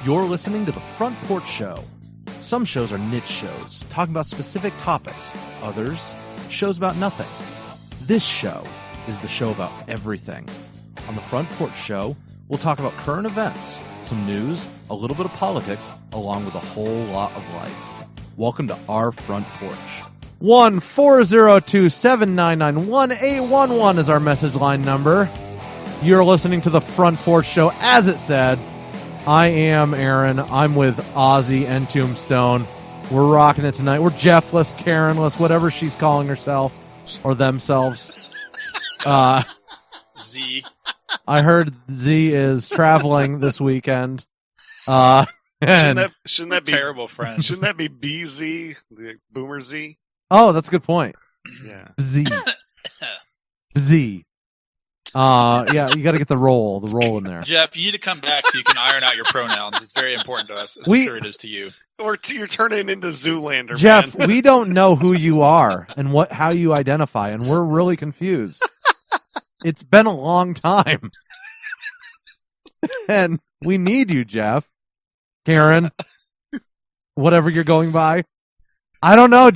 You're listening to The Front Porch Show. Some shows are niche shows, talking about specific topics. Others, shows about nothing. This show is the show about everything. On The Front Porch Show, we'll talk about current events, some news, a little bit of politics, along with a whole lot of life. Welcome to our Front Porch. 1-402-799-1811 is our message line number. You're listening to The Front Porch Show, as it said. I am Aaron. I'm with Ozzy and Tombstone. We're rocking it tonight. We're Jeffless, Karenless, whatever she's calling herself or themselves. Z. I heard Z is traveling this weekend. Shouldn't that be terrible friends? Shouldn't that be BZ, the Boomer Z? Oh, that's a good point. Yeah. Z. Z. Yeah, you got to get the roll in there. Jeff, you need to come back so you can iron out your pronouns. It's very important to us, as I'm sure it is to you. Or you're turning into Zoolander, Jeff, man. we don't know who you are and how you identify, and we're really confused. It's been a long time. And we need you, Jeff. Karen. Whatever you're going by. I don't know.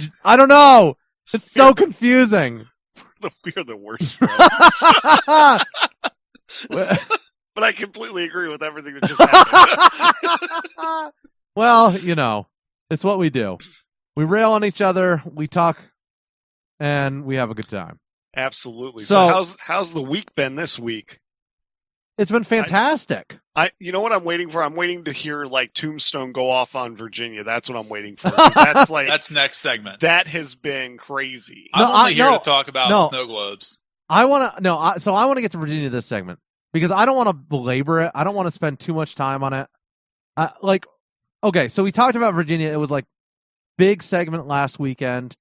It's so confusing. We're the worst friends. But I completely agree with everything that just happened. Well, it's what we do. We rail on each other, we talk, and we have a good time. Absolutely. So how's the week been this week? It's been fantastic. You know what I'm waiting for? I'm waiting to hear Tombstone go off on Virginia. That's what I'm waiting for. That's that's next segment. That has been crazy. I'm only here to talk about snow globes. I want to get to Virginia this segment because I don't want to belabor it. I don't want to spend too much time on it. Okay, so we talked about Virginia. It was big segment last weekend.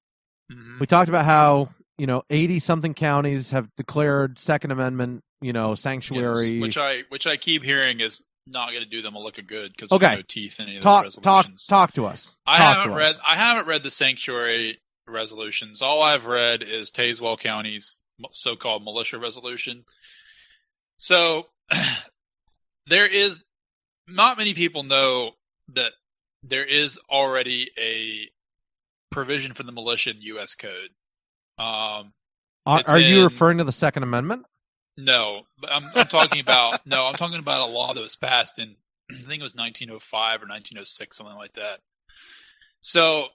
Mm-hmm. We talked about how 80 something counties have declared Second Amendment sanctuary, yes, which I keep hearing is not going to do them a lick of good because okay. there's no teeth in any of those resolutions. Talk to us. I haven't read the sanctuary resolutions. All I've read is Tazewell County's so-called militia resolution. So there is not many people know that there is already a provision for the militia in U.S. Code. Are you referring to the Second Amendment? No, I'm talking about I'm talking about a law that was passed in I think it was 1905 or 1906, something like that. So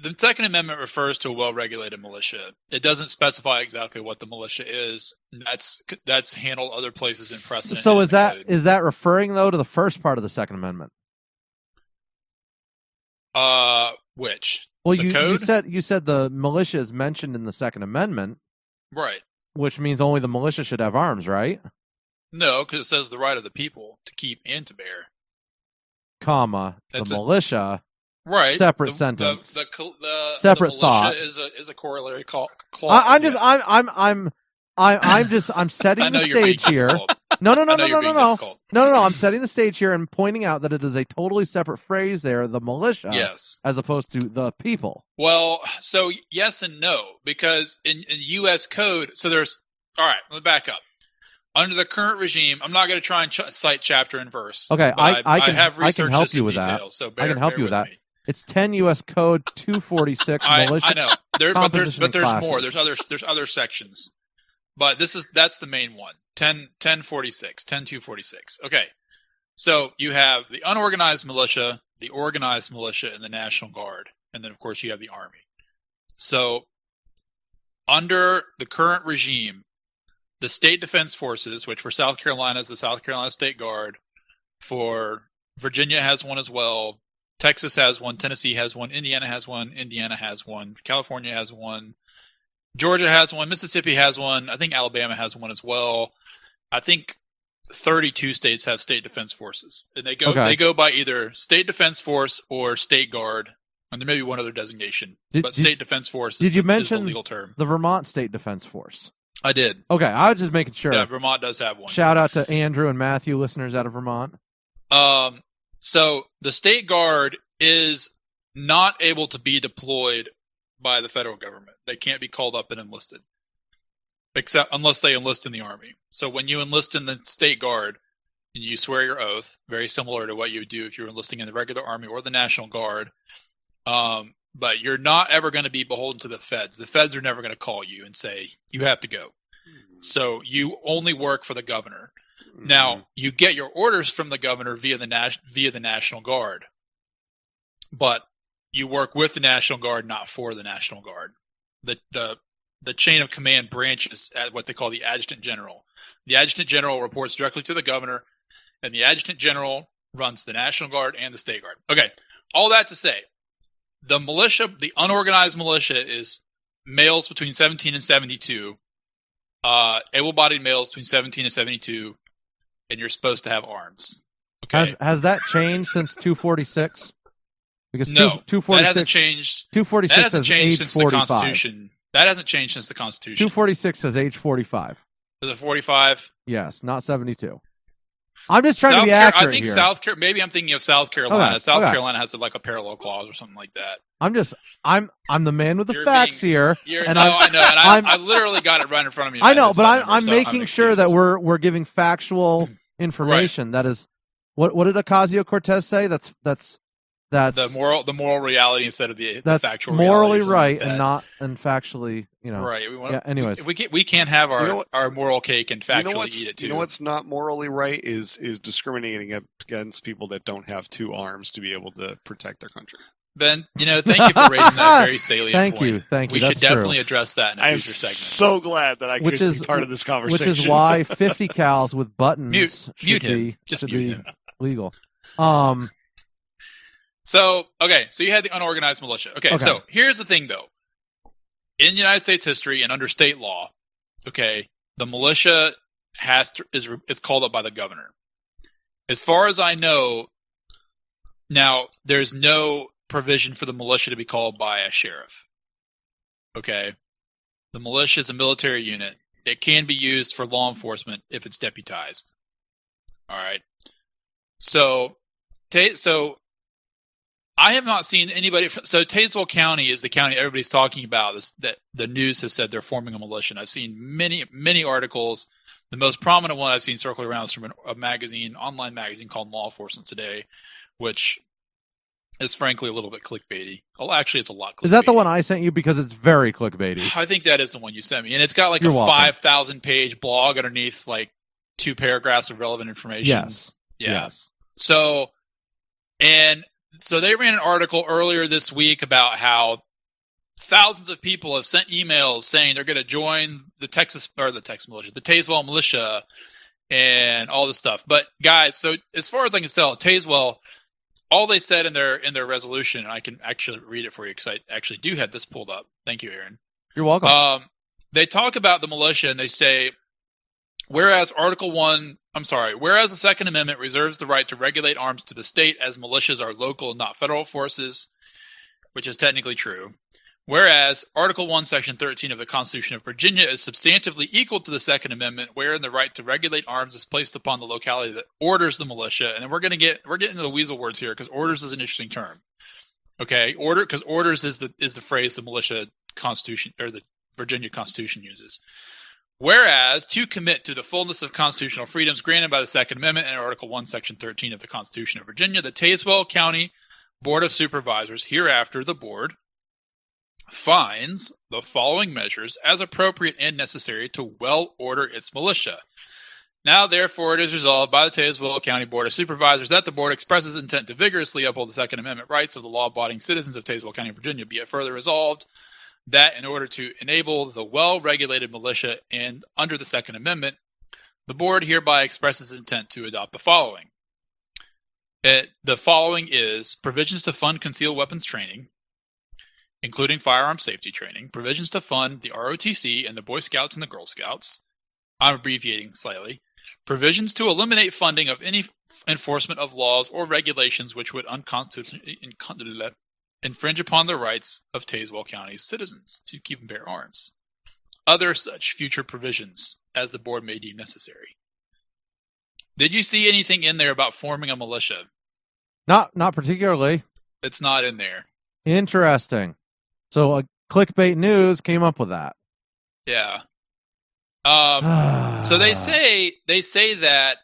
the Second Amendment refers to a well-regulated militia. It doesn't specify exactly what the militia is. That's handled other places in precedent. So is that referring though to the first part of the Second Amendment? Which? Well, you said the militia is mentioned in the Second Amendment, right? Which means only the militia should have arms, right? No, because it says the right of the people to keep and to bear. The militia. Right. Separate sentence. The separate the thought is a corollary clause. I'm setting the stage here. No. I'm setting the stage here and pointing out that it is a totally separate phrase there, the militia, yes, as opposed to the people. Well, so yes and no, because in U.S. Code, so there's, all right, let me back up. Under the current regime, I'm not going to try and cite chapter and verse. Okay, I can help you with detail, that. So I can help you with that. Me. It's 10 U.S. Code 246 militia. I know, but there's classes. more. There's other sections. But that's the main one. 10.246. Okay. So you have the unorganized militia, the organized militia, and the National Guard. And then, of course, you have the Army. So under the current regime, the State Defense Forces, which for South Carolina is the South Carolina State Guard, for Virginia has one as well, Texas has one, Tennessee has one, Indiana has one, California has one, Georgia has one, Mississippi has one, I think Alabama has one as well. I think 32 states have state defense forces. And they go by either State Defense Force or State Guard, and there may be one other designation. But State Defense Force is the legal term. The Vermont State Defense Force? I did. Okay, I was just making sure. Yeah, Vermont does have one. Shout out to Andrew and Matthew, listeners out of Vermont. So the State Guard is not able to be deployed by the federal government. They can't be called up and enlisted, except unless they enlist in the Army. So when you enlist in the State Guard, and you swear your oath, very similar to what you would do if you were enlisting in the regular Army or the National Guard. But you're not ever going to be beholden to the feds. The feds are never going to call you and say, you have to go. So you only work for the governor. Now, you get your orders from the governor via the National Guard. But you work with the National Guard, not for the National Guard. The chain of command branches at what they call the Adjutant General. The Adjutant General reports directly to the governor, and the Adjutant General runs the National Guard and the State Guard. Okay, all that to say, the militia, the unorganized militia, is males between 17 and 72, able-bodied males between 17 and 72, and you're supposed to have arms. Okay. Has that changed since 246? Because no, 246 that hasn't changed. 246 that hasn't says changed age since 45. the Constitution. That hasn't changed since the Constitution. 246 says age 45. Is it 45? Yes, not 72. I'm just trying to be accurate I think here. maybe I'm thinking of South Carolina. Okay, South okay. Carolina has like a parallel clause or something like that. I'm the man with the You're facts here. I know, and I literally got it right in front of me. I know, but I'm making sure that we're giving factual information. Right. That is, what did Ocasio-Cortez say? That's the moral reality instead of the factual morally reality. Right and factually, right. Anyways, we can't have our moral cake and factually eat it too. You know what's not morally right is discriminating against people that don't have two arms to be able to protect their country. Ben, thank you for raising that very salient point. Thank you. We should definitely address that in a future segment. I'm so glad that I could be part of this conversation. Which is why 50 cals with buttons should be legal. So you had the unorganized militia. Okay, so here's the thing, though. In United States history and under state law, the militia is called up by the governor. As far as I know, now there's no provision for the militia to be called by a sheriff. Okay? The militia is a military unit. It can be used for law enforcement if it's deputized. All right? So I have not seen anybody. So Tazewell County is the county everybody's talking about. That the news has said they're forming a militia. And I've seen many articles. The most prominent one I've seen circling around is from a magazine, online magazine called Law Enforcement Today, which is frankly a little bit clickbaity. Oh, actually, it's a lot clickbaity. Is that the one I sent you? Because it's very clickbaity. I think that is the one you sent me. And it's got like a 5,000-page blog underneath like 2 paragraphs of relevant information. Yes. Yeah. Yes. So they ran an article earlier this week about how thousands of people have sent emails saying they're going to join the militia, the Tazewell militia, and all this stuff. But guys, so as far as I can tell, Tazewell, all they said in their resolution, and I can actually read it for you because I actually do have this pulled up. Thank you, Aaron. You're welcome. They talk about the militia and they say, whereas the Second Amendment reserves the right to regulate arms to the state as militias are local and not federal forces, which is technically true. Whereas Article 1, Section 13 of the Constitution of Virginia is substantively equal to the Second Amendment, wherein the right to regulate arms is placed upon the locality that orders the militia. And then we're getting into the weasel words here because orders is an interesting term. Okay, because orders is the phrase the militia Constitution or the Virginia Constitution uses. Whereas, to commit to the fullness of constitutional freedoms granted by the Second Amendment and Article 1, Section 13 of the Constitution of Virginia, the Tazewell County Board of Supervisors, hereafter the board, finds the following measures as appropriate and necessary to well order its militia. Now, therefore, it is resolved by the Tazewell County Board of Supervisors that the board expresses intent to vigorously uphold the Second Amendment rights of the law-abiding citizens of Tazewell County, Virginia. Be it further resolved that in order to enable the well-regulated militia and under the Second Amendment, the board hereby expresses intent to adopt the following. The following is provisions to fund concealed weapons training, including firearm safety training, provisions to fund the ROTC and the Boy Scouts and the Girl Scouts. I'm abbreviating slightly. Provisions to eliminate funding of any enforcement of laws or regulations which would unconstitutionally infringe upon the rights of Tazewell County's citizens to keep and bear arms. Other such future provisions as the board may deem necessary. Did you see anything in there about forming a militia? Not particularly. It's not in there. Interesting. So Clickbait News came up with that. Yeah. So they say that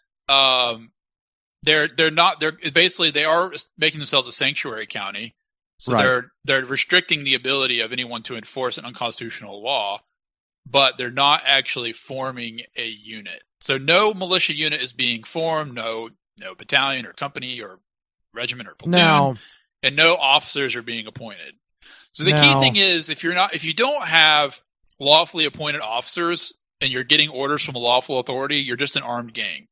they're not. They're basically they are making themselves a sanctuary county, so Right. they're restricting the ability of anyone to enforce an unconstitutional law, but they're not actually forming a unit. So no militia unit is being formed. No battalion or company or regiment or platoon, Now, and no officers are being appointed. So the key thing is if you don't have lawfully appointed officers and you're getting orders from a lawful authority, you're just an armed gang.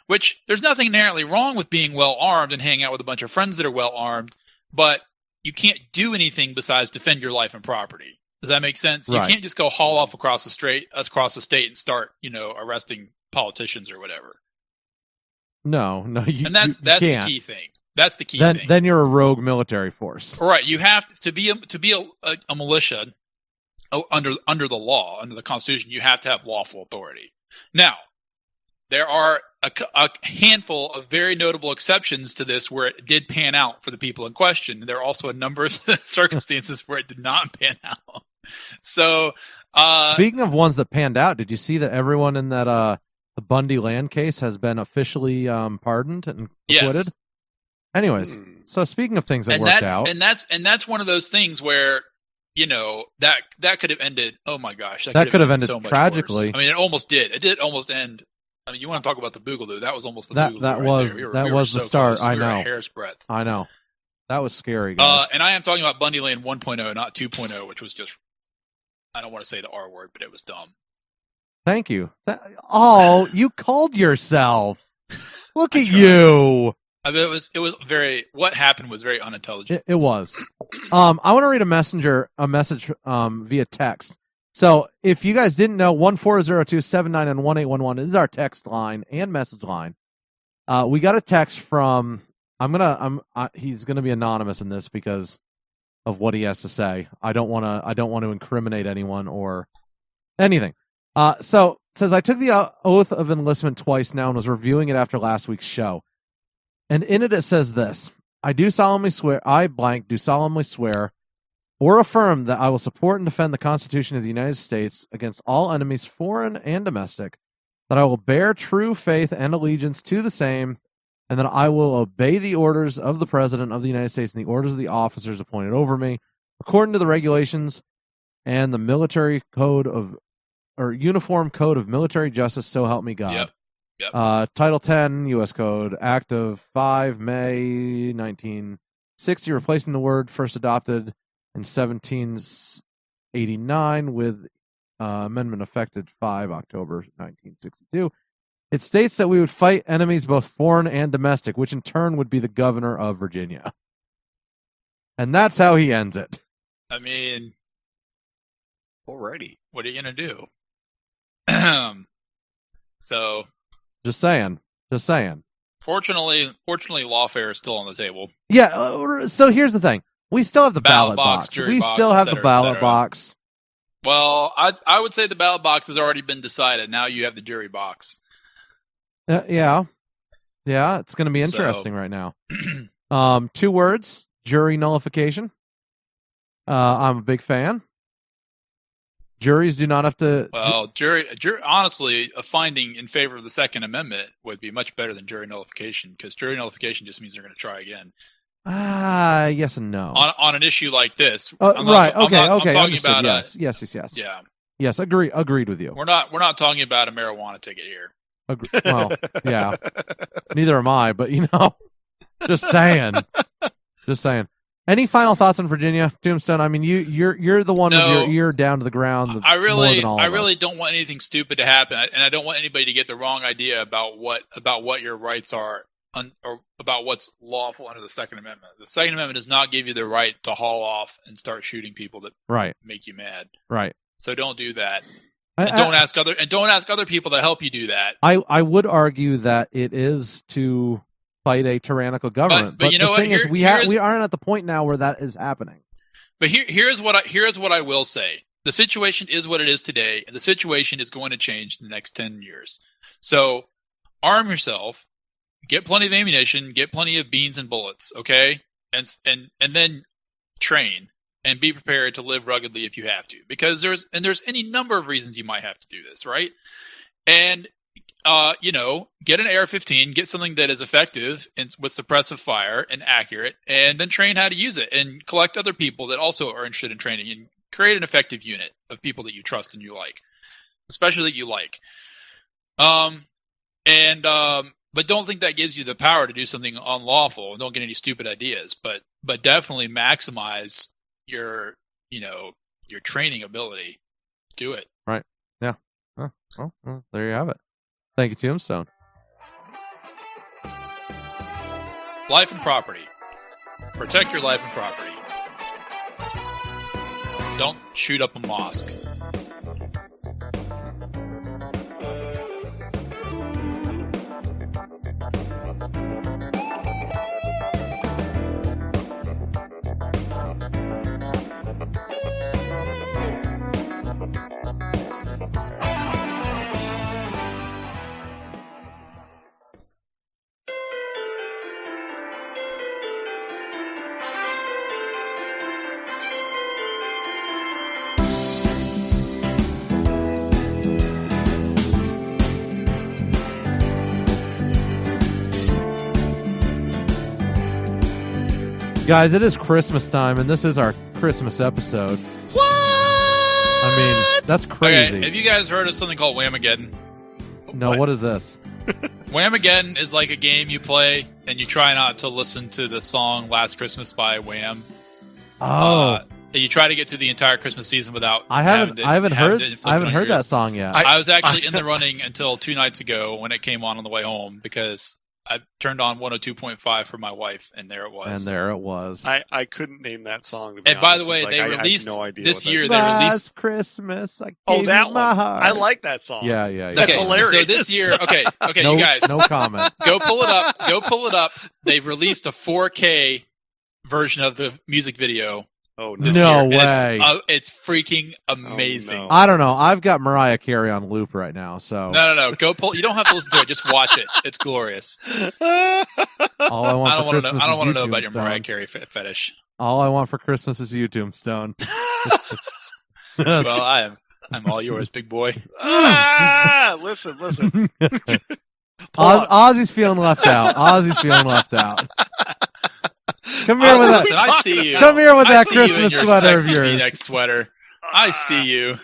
Which there's nothing inherently wrong with being well armed and hanging out with a bunch of friends that are well armed, but you can't do anything besides defend your life and property. Does that make sense? Right. You can't just go haul off across the state and start, arresting politicians or whatever. no, And that's you the can't. key thing. That's the key thing. Then you're a rogue military force. Right. You have to be a militia under the law, under the Constitution. You have to have lawful authority. Now, there are a handful of very notable exceptions to this where it did pan out for the people in question. There are also a number of circumstances where it did not pan out. So, Speaking of ones that panned out, did you see that everyone in that the Bundy land case has been officially pardoned and acquitted? yes. Anyways, so speaking of things that And worked out, that's one of those things where that could have ended. Oh my gosh, That could have ended so much tragically. worse. I mean, it almost did. It did almost end. I mean, you want to talk about the Boogaloo? That was almost the That- Boogaloo. that right was- there. that We was were the so start. close. I We were a know. hair's breadth. I know that was scary, guys. And I am talking about Bundy Lane 1.0, not 2.0, which was just, I don't want to say the R word, but it was dumb. Thank you. You called yourself. Look I at tried. you. I mean, it was very, what happened was very unintelligent. It was. I want to read a message via text. So if you guys didn't know, 1402-79 is our text line and message line. We got a text from. He's gonna be anonymous in this because of what he has to say. I don't want to incriminate anyone or anything. So it says I took the oath of enlistment twice now and was reviewing it after last week's show. And in it says this: I do solemnly swear, do solemnly swear or affirm that I will support and defend the Constitution of the United States against all enemies, foreign and domestic, that I will bear true faith and allegiance to the same, and that I will obey the orders of the President of the United States and the orders of the officers appointed over me, according to the regulations and the military code Uniform Code of Military Justice, so help me God. Yep. Title 10, U.S. Code, Act of 5 May 1960, replacing the word first adopted in 1789 with amendment effected 5 October 1962. It states that we would fight enemies both foreign and domestic, which in turn would be the governor of Virginia. And that's how he ends it. I mean, Alrighty. what are you going to do? So, Just saying. fortunately, lawfare is still on the table. Yeah, so here's the thing. We still have the ballot box. jury We box, still have et the cetera, ballot et cetera. box. Well, I would say the ballot box has already been decided. Now you have the jury box. Yeah, it's going to be interesting right now. 2 words: jury nullification. I'm a big fan. Juries do not have to. Well, jury. Honestly, a finding in favor of the Second Amendment would be much better than jury nullification, because jury nullification just means they're going to try again Yes and no. on an issue like this. Right. Okay. I'm talking Understood. about Yes. yeah. Yes. Agreed with you. We're not talking about a marijuana ticket here. Well, yeah. Neither am I, but just saying. Any final thoughts on Virginia, Tombstone? I mean, you're the one with your ear down to the ground. I really us. don't want anything stupid to happen, and I don't want anybody to get the wrong idea about what your rights are, or about what's lawful under the Second Amendment. The Second Amendment does not give you the right to haul off and start shooting people that make you mad. Right. So don't do that. And don't ask other people to help you do that. I would argue that it is to fight a tyrannical government. But you know the what? thing is, we aren't at the point now where that is happening. But here's what I will say. The situation is what it is today, and the situation is going to change in the next 10 years. So arm yourself, get plenty of ammunition, get plenty of beans and bullets, okay? And then train and be prepared to live ruggedly if you have to. Because there's any number of reasons you might have to do this, right? And get an AR-15, get something that is effective and with suppressive fire and accurate, and then train how to use it and collect other people that also are interested in training and create an effective unit of people that you trust and you like, especially that you like. But don't think that gives you the power to do something unlawful. Don't get any stupid ideas, but definitely maximize your training ability. Do it. Right. Yeah. Oh, well, there you have it. Thank you, Tombstone. Life and property. Protect your life and property. Don't shoot up a mosque. Guys, it is Christmas time, and this is our Christmas episode. What? I mean, that's crazy. Okay, have you guys heard of something called Whamageddon? No, what is this? Whamageddon is like a game you play, and you try not to listen to the song Last Christmas by Wham. Oh. And you try to get through the entire Christmas season without. I haven't heard that song yet. I was actually in the running until 2 nights ago when it came on the way home because I turned on 102.5 for my wife, and there it was. And there it was. I couldn't name that song. To be and by honest. the way, Like, they I released have no idea this what year. that's They about. released Last Christmas. I Oh, gave that you one. my heart. I like that song. Yeah. That's okay, hilarious. So this year, okay, No, you guys, no comment. go pull it up. They've released a 4K version of the music video. Oh This No year. way. And it's freaking amazing. Oh, no. I don't know. I've got Mariah Carey on loop right now, so No. Go pull. You don't have to listen to it. Just watch it. It's glorious. all I want I don't for want to know. Christmas I don't is want to you, know about your Tombstone. Mariah Carey fetish. All I want for Christmas is you, Tombstone. Well, I'm all yours, big boy. Listen. Ozzy's feeling left out. Come here with Listen, that. I see you. Come here with I that see you in Christmas your sweater of sexy yours. V-neck sweater. I see you.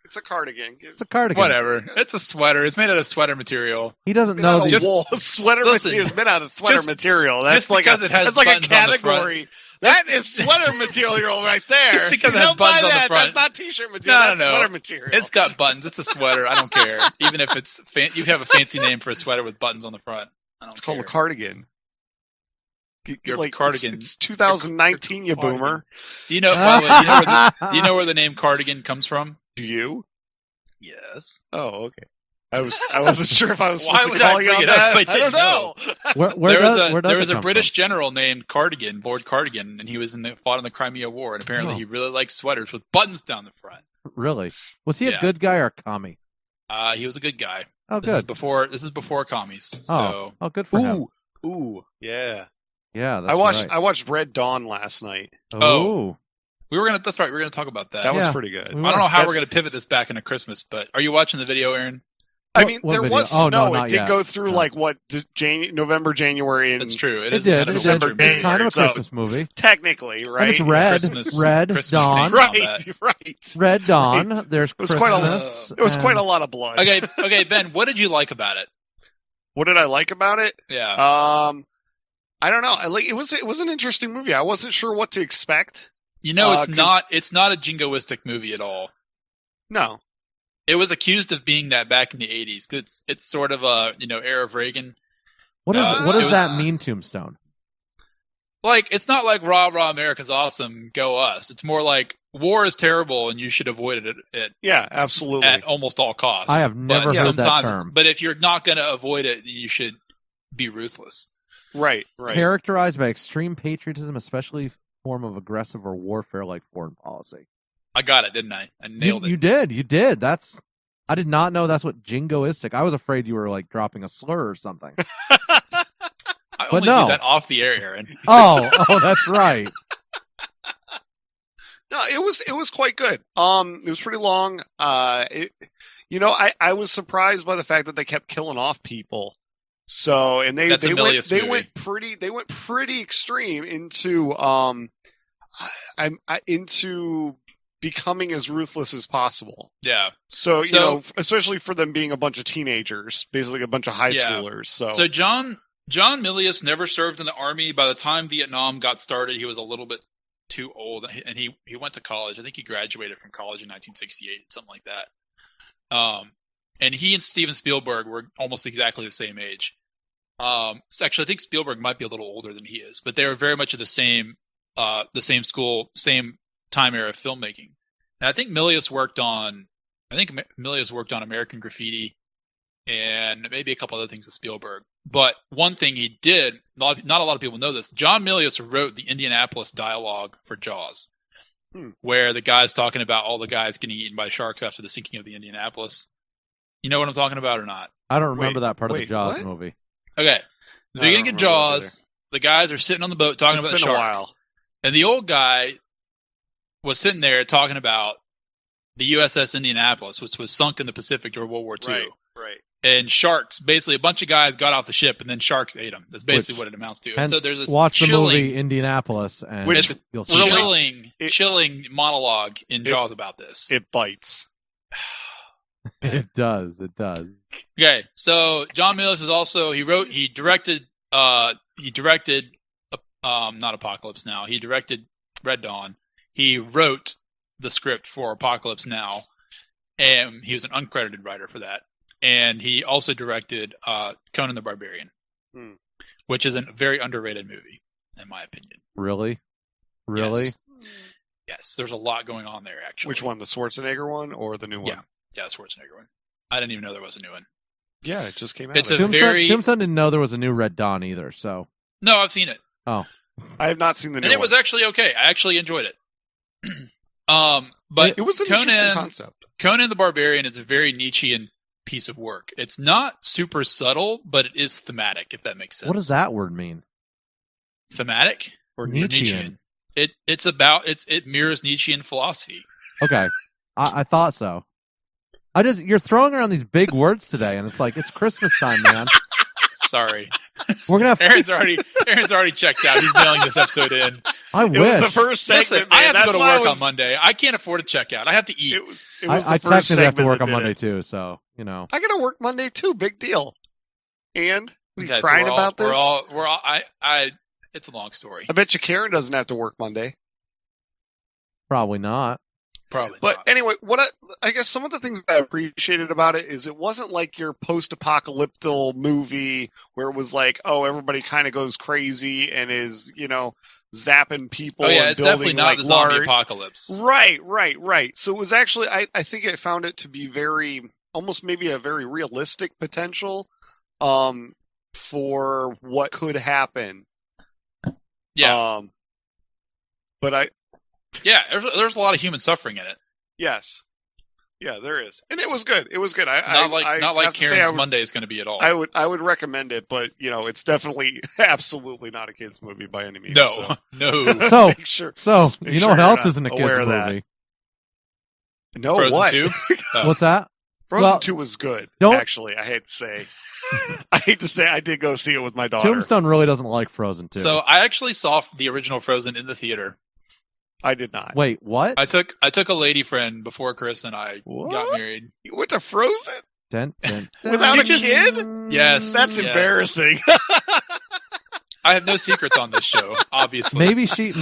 It's a cardigan. It's a cardigan. Whatever. It's a sweater. It's made out of sweater material. He doesn't Made know out of these. wool. Sweater listen, material. It's made out of sweater just- material. That's just like because it has that's like a buttons on the front. category. That is sweater material right there. Just because it has Don't buy buttons on the that. front. That's not t-shirt material. No. That's sweater material. It's got buttons. It's a sweater. I don't care. Even if it's you have a fancy name for a sweater with buttons on the front. I don't It's called care. a cardigan. Your cardigan. It's 2019, you Cardigan. boomer. Do you know? By the way, do you know where the name cardigan comes from? Do you? Yes. Oh, okay. I wasn't sure if I was Why supposed to would I call you on bring it up that. if I I don't didn't know? know. Where There does was it a come British from? general named Cardigan, Lord Cardigan, and he was fought in the Crimea War, and apparently Oh. he really liked sweaters with buttons down the front. Really? Was he a Yeah. good guy or a commie? He was a good guy. Oh, This is good. before commies. So Oh, good for him. Ooh, yeah. Yeah, that's I watched right. I watched Red Dawn last night. Oh, that's right. We were gonna talk about that. That was Yeah. pretty good. We I don't know how That's- we're gonna pivot this back into Christmas, but are you watching the video, Aaron? I What- mean, what there video? was Oh, no, snow. not It did yet. go through No. like what November, January, and It's true. it is did. kind of It a December, did. winter It's kind of a so- Christmas movie. technically, right? And it's red, Christmas- red Christmas dawn, theme. Right. red dawn. Right. There's It was quite a Christmas. It was quite a and- lot of blood. Okay, Ben. What did you like about it? What did I like about it? Yeah. I don't know. It was an interesting movie. I wasn't sure what to expect. You know, it's 'cause- not a jingoistic movie at all. No. It was accused of being that back in the 80s. It's sort of a era of Reagan. What it does was- that mean, Tombstone? Like, it's not like rah rah America's awesome, go us. It's more like war is terrible and you should avoid it Yeah, absolutely. at almost all costs. I have never But heard that sometimes- term. But if you're not going to avoid it, you should be ruthless. Right. Characterized by extreme patriotism, especially form of aggressive or warfare-like foreign policy. I got it, didn't I? I nailed You it. did. You did. I did not know that's what jingoistic. I was afraid you were like dropping a slur or something. I but only no. do that off the air, Aaron. oh, that's right. No, it was quite good. It was pretty long. I was surprised by the fact that they kept killing off people. So, and they went pretty extreme into into becoming as ruthless as possible. Yeah. So especially for them being a bunch of teenagers, basically a bunch of high schoolers. So John Milius never served in the Army. By the time Vietnam got started, he was a little bit too old, and he went to college. I think he graduated from college in 1968, something like that. And he and Steven Spielberg were almost exactly the same age. So actually, I think Spielberg might be a little older than he is, but they were very much of the same school, same time era of filmmaking. And I think Milius worked on American Graffiti and maybe a couple other things with Spielberg. But one thing he did, not a lot of people know this, John Milius wrote the Indianapolis dialogue for Jaws, where the guy's talking about all the guys getting eaten by sharks after the sinking of the Indianapolis. You know what I'm talking about or not? I don't remember that part of the Jaws movie. Okay. The beginning of Jaws, the guys are sitting on the boat talking about the shark. It's been a while. And the old guy was sitting there talking about the USS Indianapolis, which was sunk in the Pacific during World War II. Right. And sharks, basically a bunch of guys got off the ship and then sharks ate them. That's basically what it amounts to. And so there's this watch the movie Indianapolis, and it's you'll see chilling monologue in Jaws about this. It bites. It does. Okay, so John Milius is also he directed not Apocalypse Now. He directed Red Dawn. He wrote the script for Apocalypse Now, and he was an uncredited writer for that. And he also directed Conan the Barbarian, which is a very underrated movie, in my opinion. Really? Yes, there's a lot going on there, actually. Which one, the Schwarzenegger one or the new one? Yeah, the Schwarzenegger one. I didn't even know there was a new one. Yeah, it just came out. Tombstone didn't know there was a new Red Dawn either, so... No, I've seen it. Oh. I have not seen the new one. And it was actually okay. I actually enjoyed it. But it was an interesting concept. Conan the Barbarian is a very Nietzschean piece of work. It's not super subtle, but it is thematic, if that makes sense. What does that word mean? Thematic? Or Nietzschean? It mirrors Nietzschean philosophy. Okay. I thought so. You're throwing around these big words today, and it's like, it's Christmas time, man. Sorry. We're gonna have Aaron's already checked out. He's mailing this episode in. I wish. It was the first segment. Listen, I have to go to work on Monday. I can't afford to check out. I have to eat. It was I technically have to work on Monday too, so I gotta work Monday too. Big deal. And we guys, crying about this. It's a long story. I bet you Karen doesn't have to work Monday. Probably not. But anyway, I guess some of the things I appreciated about it is it wasn't like your post-apocalyptic movie where it was like, oh, everybody kind of goes crazy and is, zapping people. Oh yeah, and it's definitely not the zombie apocalypse. Right. So it was actually, I think I found it to be almost maybe a very realistic potential for what could happen. Yeah. Yeah, there's a lot of human suffering in it. Yes. Yeah, there is. And it was good. Not like Karen's Monday is going to be at all. I would recommend it, but it's definitely absolutely not a kids movie by any means. No. So make you know sure what you're else not isn't a kids aware of that. movie? No, Frozen what? 2? Oh. What's that? Frozen 2 was good, actually, I hate to say. I did go see it with my daughter. Tombstone really doesn't like Frozen 2. So I actually saw the original Frozen in the theater. I did not. Wait, what? I took a lady friend before Chris and I got married. You went to Frozen? Without a kid? Yes. That's embarrassing. I have no secrets on this show, obviously. Maybe she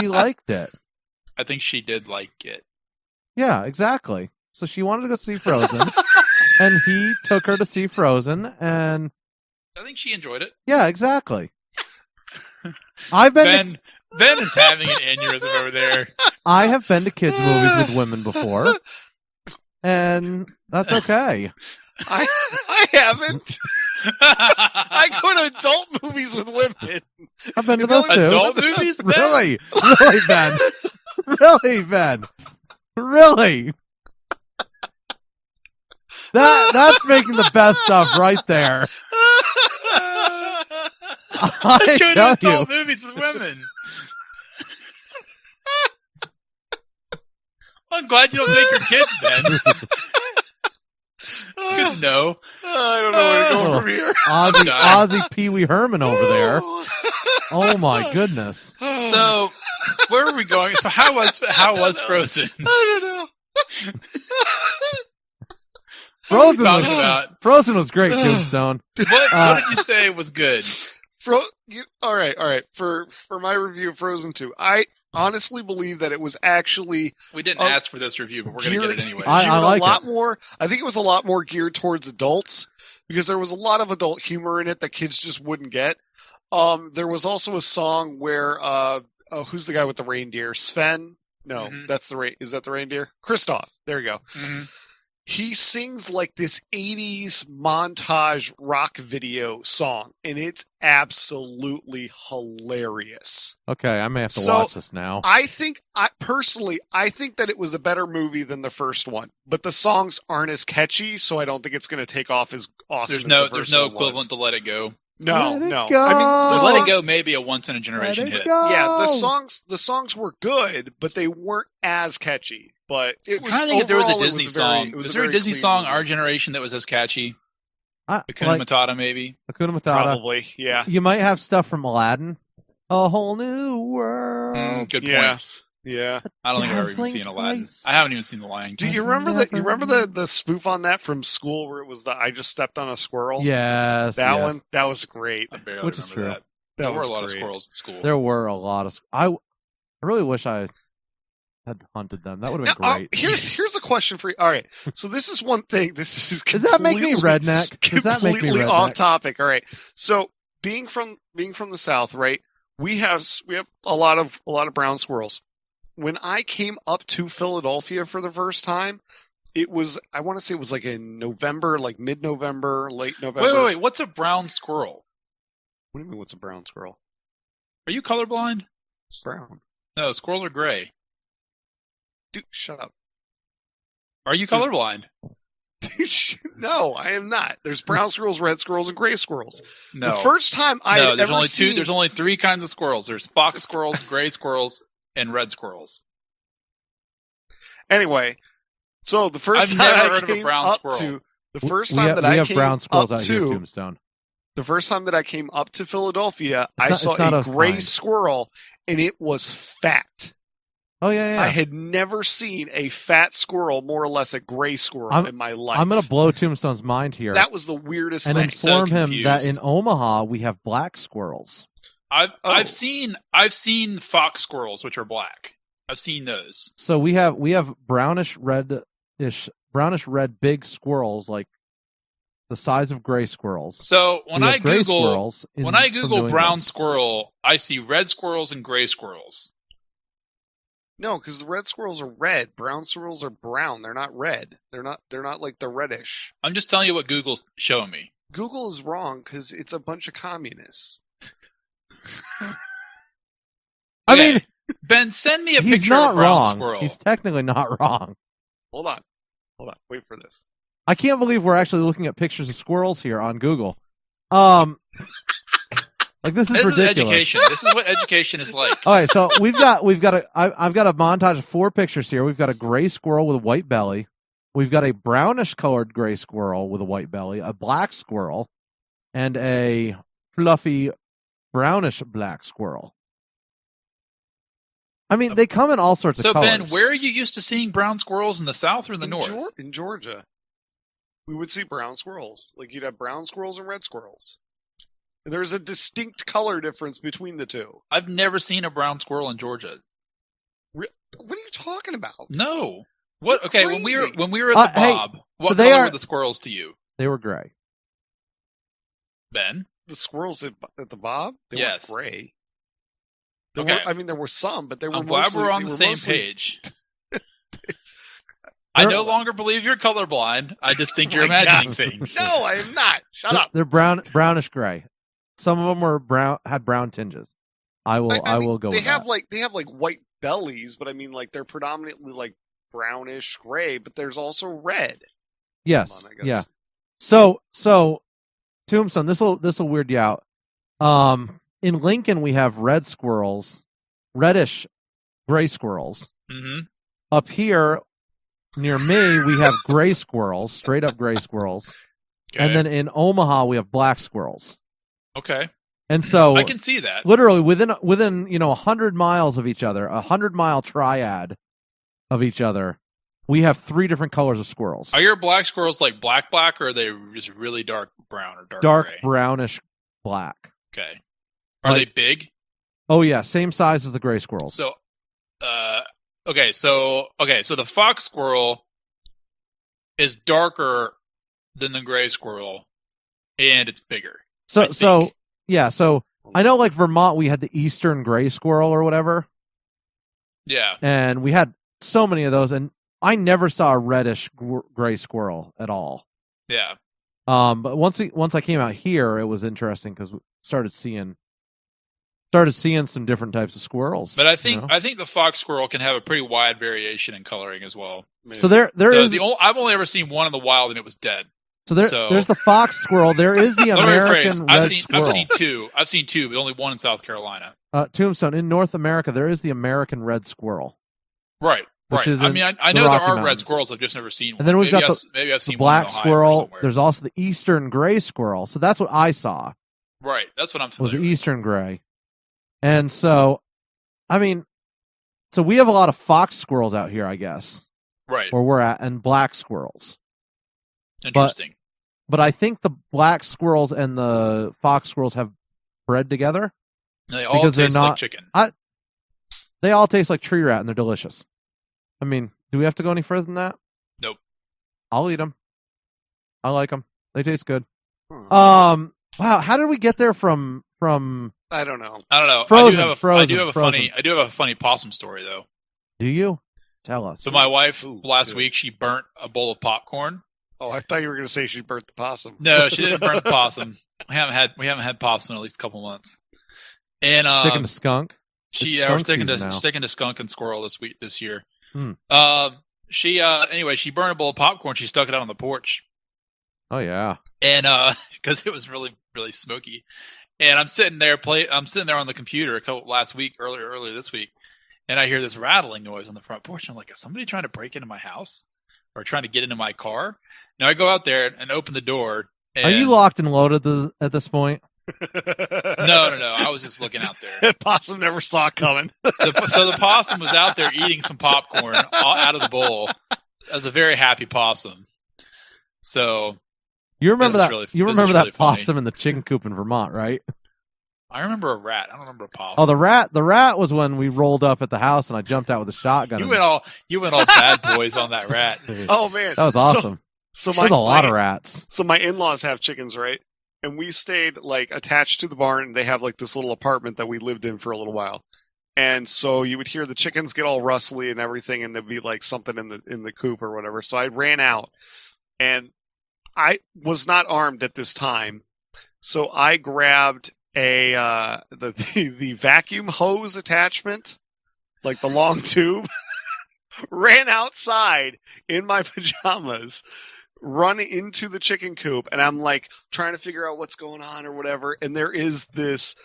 liked it. I think she did like it. Yeah, exactly. So she wanted to go see Frozen, and he took her to see Frozen, and I think she enjoyed it. Yeah, exactly. Ben is having an aneurysm over there. I have been to kids' movies with women before, and that's okay. I haven't. I go to adult movies with women. I've been to those too. Adult movies, Ben? Really, Ben? Really, Ben? Really? That's making the best stuff right there. I go tell to adult you. movies with women. I'm glad you don't take your kids, Ben. It's good to know. I don't know where to go from here. Ozzy Pee Wee Herman over there. Oh my goodness. So, where are we going? So, how was Frozen? I don't know. Frozen was great, Tombstone. What did you say was good? All right. For my review of Frozen 2, I honestly believe that it was actually. We didn't ask for this review, but we're going to get it anyway. I like a lot more. I think it was a lot more geared towards adults because there was a lot of adult humor in it that kids just wouldn't get. There was also a song where who's the guy with the reindeer? Sven? No, that's the is that the reindeer? Kristoff. There you go. Mm-hmm. He sings like this 80s montage rock video song, and it's absolutely hilarious. Okay, I may have to watch this now. I think that it was a better movie than the first one, but the songs aren't as catchy, so I don't think it's going to take off as awesome. There's no equivalent to Let It Go. No. Go. I mean, Let It Go may be a once in a generation hit. Go. Yeah, the songs were good, but they weren't as catchy. But it was. I'm trying to think if there was a Disney song. Was there a Disney song, Our Generation, that was as catchy? Hakuna Matata, maybe. Hakuna Matata, probably. Yeah. You might have stuff from Aladdin. A whole new world. Good point. Yeah. I don't think I've ever even seen Aladdin. I haven't even seen The Lion King. Do you remember that? You remember the spoof on that from school where it was the "I just stepped on a squirrel"? Yes. That one. That was great. I barely Which is true. that. There were a lot of squirrels at school. There were a lot of. I really wish I had hunted them. That would have been great. Here's a question for you. All right. So this is one thing. This is does that make me redneck? Does that make me redneck? Off topic. All right. So being from the South, right? We have a lot of brown squirrels. When I came up to Philadelphia for the first time, I want to say it was like in November, like mid-November, late November. Wait. What's a brown squirrel? What do you mean, what's a brown squirrel? Are you colorblind? It's brown. No, squirrels are gray. Dude, shut up. Are you colorblind? No, I am not. There's brown squirrels, red squirrels, and gray squirrels. No. The first time There's only three kinds of squirrels. There's fox squirrels, gray squirrels, and red squirrels. Anyway, so the first I've time never I heard of a came brown up squirrel. to the first time that we I have came brown squirrels up out here, to Tombstone. The first time that I came up to Philadelphia, I saw a gray kind. squirrel, and it was fat. Oh yeah. I had never seen a fat squirrel, more or less a gray squirrel, in my life. I'm going to blow Tombstone's mind here. That was the weirdest and thing. inform him that in Omaha we have black squirrels. I've seen fox squirrels, which are black. I've seen those. So we have brownish red big squirrels, like the size of gray squirrels. So when I Google Google brown squirrel, I see red squirrels and gray squirrels. No, because the red squirrels are red. Brown squirrels are brown. They're not red. They're not like the reddish. I'm just telling you what Google's showing me. Google is wrong because it's a bunch of communists. I mean, Ben, send me a he's picture not of a brown wrong. squirrel. He's technically not wrong. Hold on. Wait for this. I can't believe we're actually looking at pictures of squirrels here on Google. Like this is ridiculous. Education. This is what education is like. All right, so I've got a montage of 4 pictures here. We've got a gray squirrel with a white belly. We've got a brownish colored gray squirrel with a white belly, a black squirrel, and a fluffy brownish black squirrel. I mean, they come in all sorts of colors. So, Ben, where are you used to seeing brown squirrels, in the South or in the North? In Georgia. We would see brown squirrels. Like, you'd have brown squirrels and red squirrels. There's a distinct color difference between the two. I've never seen a brown squirrel in Georgia. What are you talking about? No. What? Okay, Crazy. when we were at the Bob, what color were the squirrels to you? They were gray. Ben? The squirrels at the Bob? They weren't gray. There were some, but they were glad we're on the same page. I no longer believe you're colorblind. I just think you're imagining things. No, I am not. Shut up. They're brownish gray. Some of them were had brown tinges. I will go with that. They have like white bellies, but I mean like they're predominantly like brownish gray, but there's also red. Yes. Yeah. So Tombstone, this will weird you out. In Lincoln we have red squirrels, reddish gray squirrels. Mm-hmm. up here near me, we have gray squirrels, straight up gray squirrels. Okay. And then in Omaha, we have black squirrels. Okay. And so I can see that. literally within 100 miles of each other, 100-mile triad of each other, we have 3 different colors of squirrels. Are your black squirrels like black, or are they just really dark brown or dark gray? brownish black. Okay. Are they big? Oh yeah, same size as the gray squirrels. So, okay, so the fox squirrel is darker than the gray squirrel, and it's bigger. So I know like Vermont, we had the eastern gray squirrel or whatever. Yeah. And we had so many of those, and I never saw a reddish gray squirrel at all. Yeah. But once I came out here, it was interesting because we started seeing some different types of squirrels. But I think the fox squirrel can have a pretty wide variation in coloring as well. So I've only ever seen one in the wild, and it was dead. So there's the fox squirrel. There is the American red squirrel. I've seen two, but only one in South Carolina. Tombstone, in North America, there is the American red squirrel. Right. Which is I mean, I know there are red squirrels. I've just never seen one. And then we've got maybe I've seen the black one in Ohio squirrel. There's also the eastern gray squirrel. So that's what I saw. Right. That's what I'm Was familiar the with. eastern gray. And so, I mean, so we have a lot of fox squirrels out here, I guess. Right. Where we're at, and black squirrels. Interesting. But I think the black squirrels and the fox squirrels have bred together. They all taste like chicken. They all taste like tree rat, and they're delicious. I mean, do we have to go any further than that? Nope. I'll eat them. I like them. They taste good. Wow, how did we get there from? I don't know. Frozen, I do have a funny possum story though. Do you? Tell us. So my wife last week, she burnt a bowl of popcorn. Oh, I thought you were going to say she burnt the possum. No, she didn't burn the possum. We haven't had possum in at least a couple months. And sticking to skunk. We're sticking to skunk and squirrel this year. She burned a bowl of popcorn. She stuck it out on the porch. Oh yeah. And because it was really really smoky. And I'm sitting there on the computer earlier this week, and I hear this rattling noise on the front porch. I'm like, is somebody trying to break into my house or trying to get into my car? Now I go out there and open the door. And... Are you locked and loaded at this point? No. I was just looking out there. That possum never saw it coming. So the possum was out there eating some popcorn out of the bowl. As a very happy possum. So you remember that? Really, you remember that possum funny. in the chicken coop in Vermont, right? I remember a rat. I don't remember a possum. Oh, the rat! The rat was when we rolled up at the house and I jumped out with a shotgun. You went all bad boys on that rat. Oh man, that was awesome. So there's a lot of rats. So my in-laws have chickens, right? And we stayed like attached to the barn. They have like this little apartment that we lived in for a little while. And so you would hear the chickens get all rustly and everything, and there'd be like something in the coop or whatever. So I ran out, and I was not armed at this time, so I grabbed the vacuum hose attachment, like the long tube, ran outside in my pajamas, run into the chicken coop, and I'm like trying to figure out what's going on or whatever, and there is this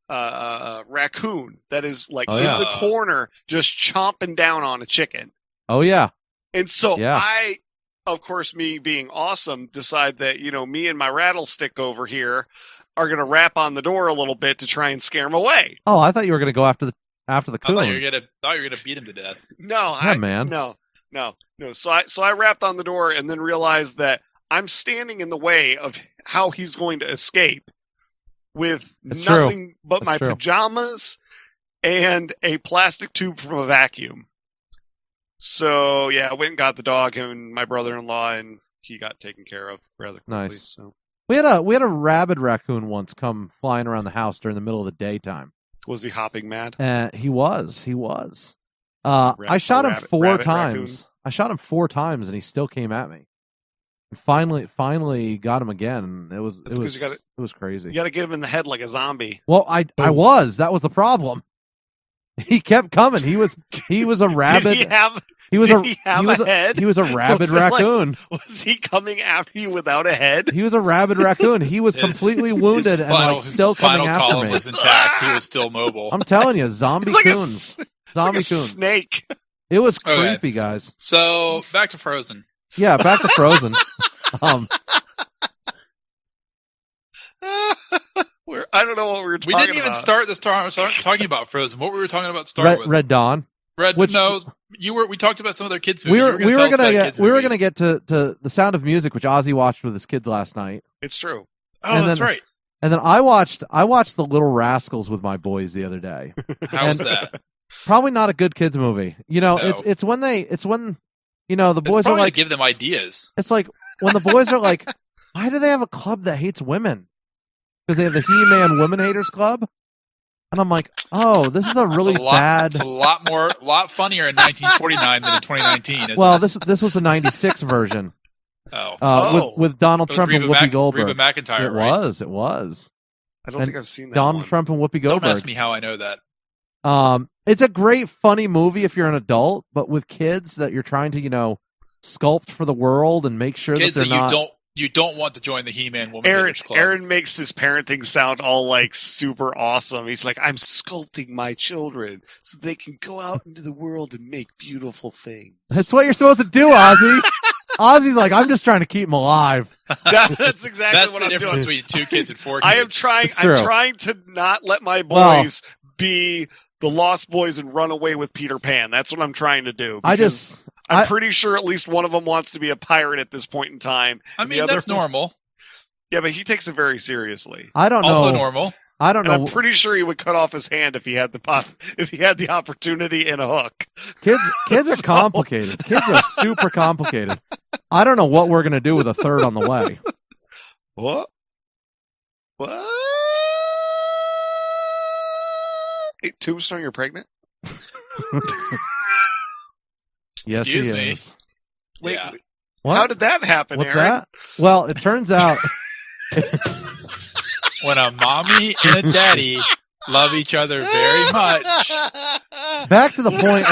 raccoon that is like in the corner just chomping down on a chicken. Oh yeah. And so I, of course, me being awesome, decide that, me and my rattlestick over here are going to rap on the door a little bit to try and scare him away. Oh, I thought you were going to go after the coon. I thought you were gonna beat him to death. No, man. No. So I rapped on the door and then realized that I'm standing in the way of how he's going to escape with nothing but my pajamas and a plastic tube from a vacuum. So I went and got the dog, him and my brother-in-law, and he got taken care of rather quickly. Nice. So we had a rabid raccoon once come flying around the house during the middle of the daytime. Was he hopping mad? He was. I shot him 4 times. Raccoon. I shot him 4 times, and he still came at me. And finally got him again. It was crazy. You got to get him in the head like a zombie. Well, I was. That was the problem. He kept coming. He was a rabid. Did he have a head? He was a rabid raccoon. Was he coming after you without a head? He was a rabid raccoon. He was completely wounded and still coming after me. His spinal column was intact. He was still mobile. I'm telling you, zombie coons. Zombie coons. Snake. It was Okay. creepy, guys. So back to Frozen. Yeah, back to Frozen. I don't know what we were talking We about. didn't even start this talking about Frozen. What were we talking about to start Red, with? Red Dawn. Which, no, we talked about some of their kids movies. We were gonna get to The Sound of Music, which Ozzy watched with his kids last night. It's true. Oh, that's right. And then I watched The Little Rascals with my boys the other day. How was that? Probably not a good kids movie. You know, No. it's when you know the boys are like, to give them ideas. it's like when the boys are like, why do they have a club that hates women? Because they have the He-Man Women Haters Club. And I'm like, oh, this is a really bad. It's a lot funnier in 1949 than in 2019. Isn't Well, it? this was the '96 version. Oh, with Donald It was Trump and Reba Whoopi Goldberg. Reba McEntire, It right? was. I don't And think I've seen that Donald one. Trump and Whoopi Don't Goldberg. ask me how I know that. It's a great, funny movie if you're an adult, but with kids that you're trying to, you know, sculpt for the world and make sure Kids that they're not. you don't want to join the He-Man Woman Haters Club. Aaron makes his parenting sound all like super awesome. He's like, I'm sculpting my children so they can go out into the world and make beautiful things. That's what you're supposed to do, Ozzy. Ozzy's like, I'm just trying to keep them alive. That's exactly That's what the I'm difference doing. between 2 kids and 4 kids. I am trying. It's true. I'm trying to not let my Well- boys be the Lost Boys and run away with Peter Pan. That's what I'm trying to do. I'm I'm pretty sure at least one of them wants to be a pirate at this point in time. I and the mean, other that's normal. Yeah, but he takes it very seriously. I don't know. Also normal. I don't And know. I'm pretty sure he would cut off his hand if he had the opportunity and a hook. Kids are complicated. Kids are super complicated. I don't know what we're gonna do with a third on the way. What? Hey, Tombstone, you're pregnant? Yes, Excuse he me. is. Wait, Yeah. What? how did that happen, What's Aaron? that? Well, it turns out When a mommy and a daddy love each other very much. back to the point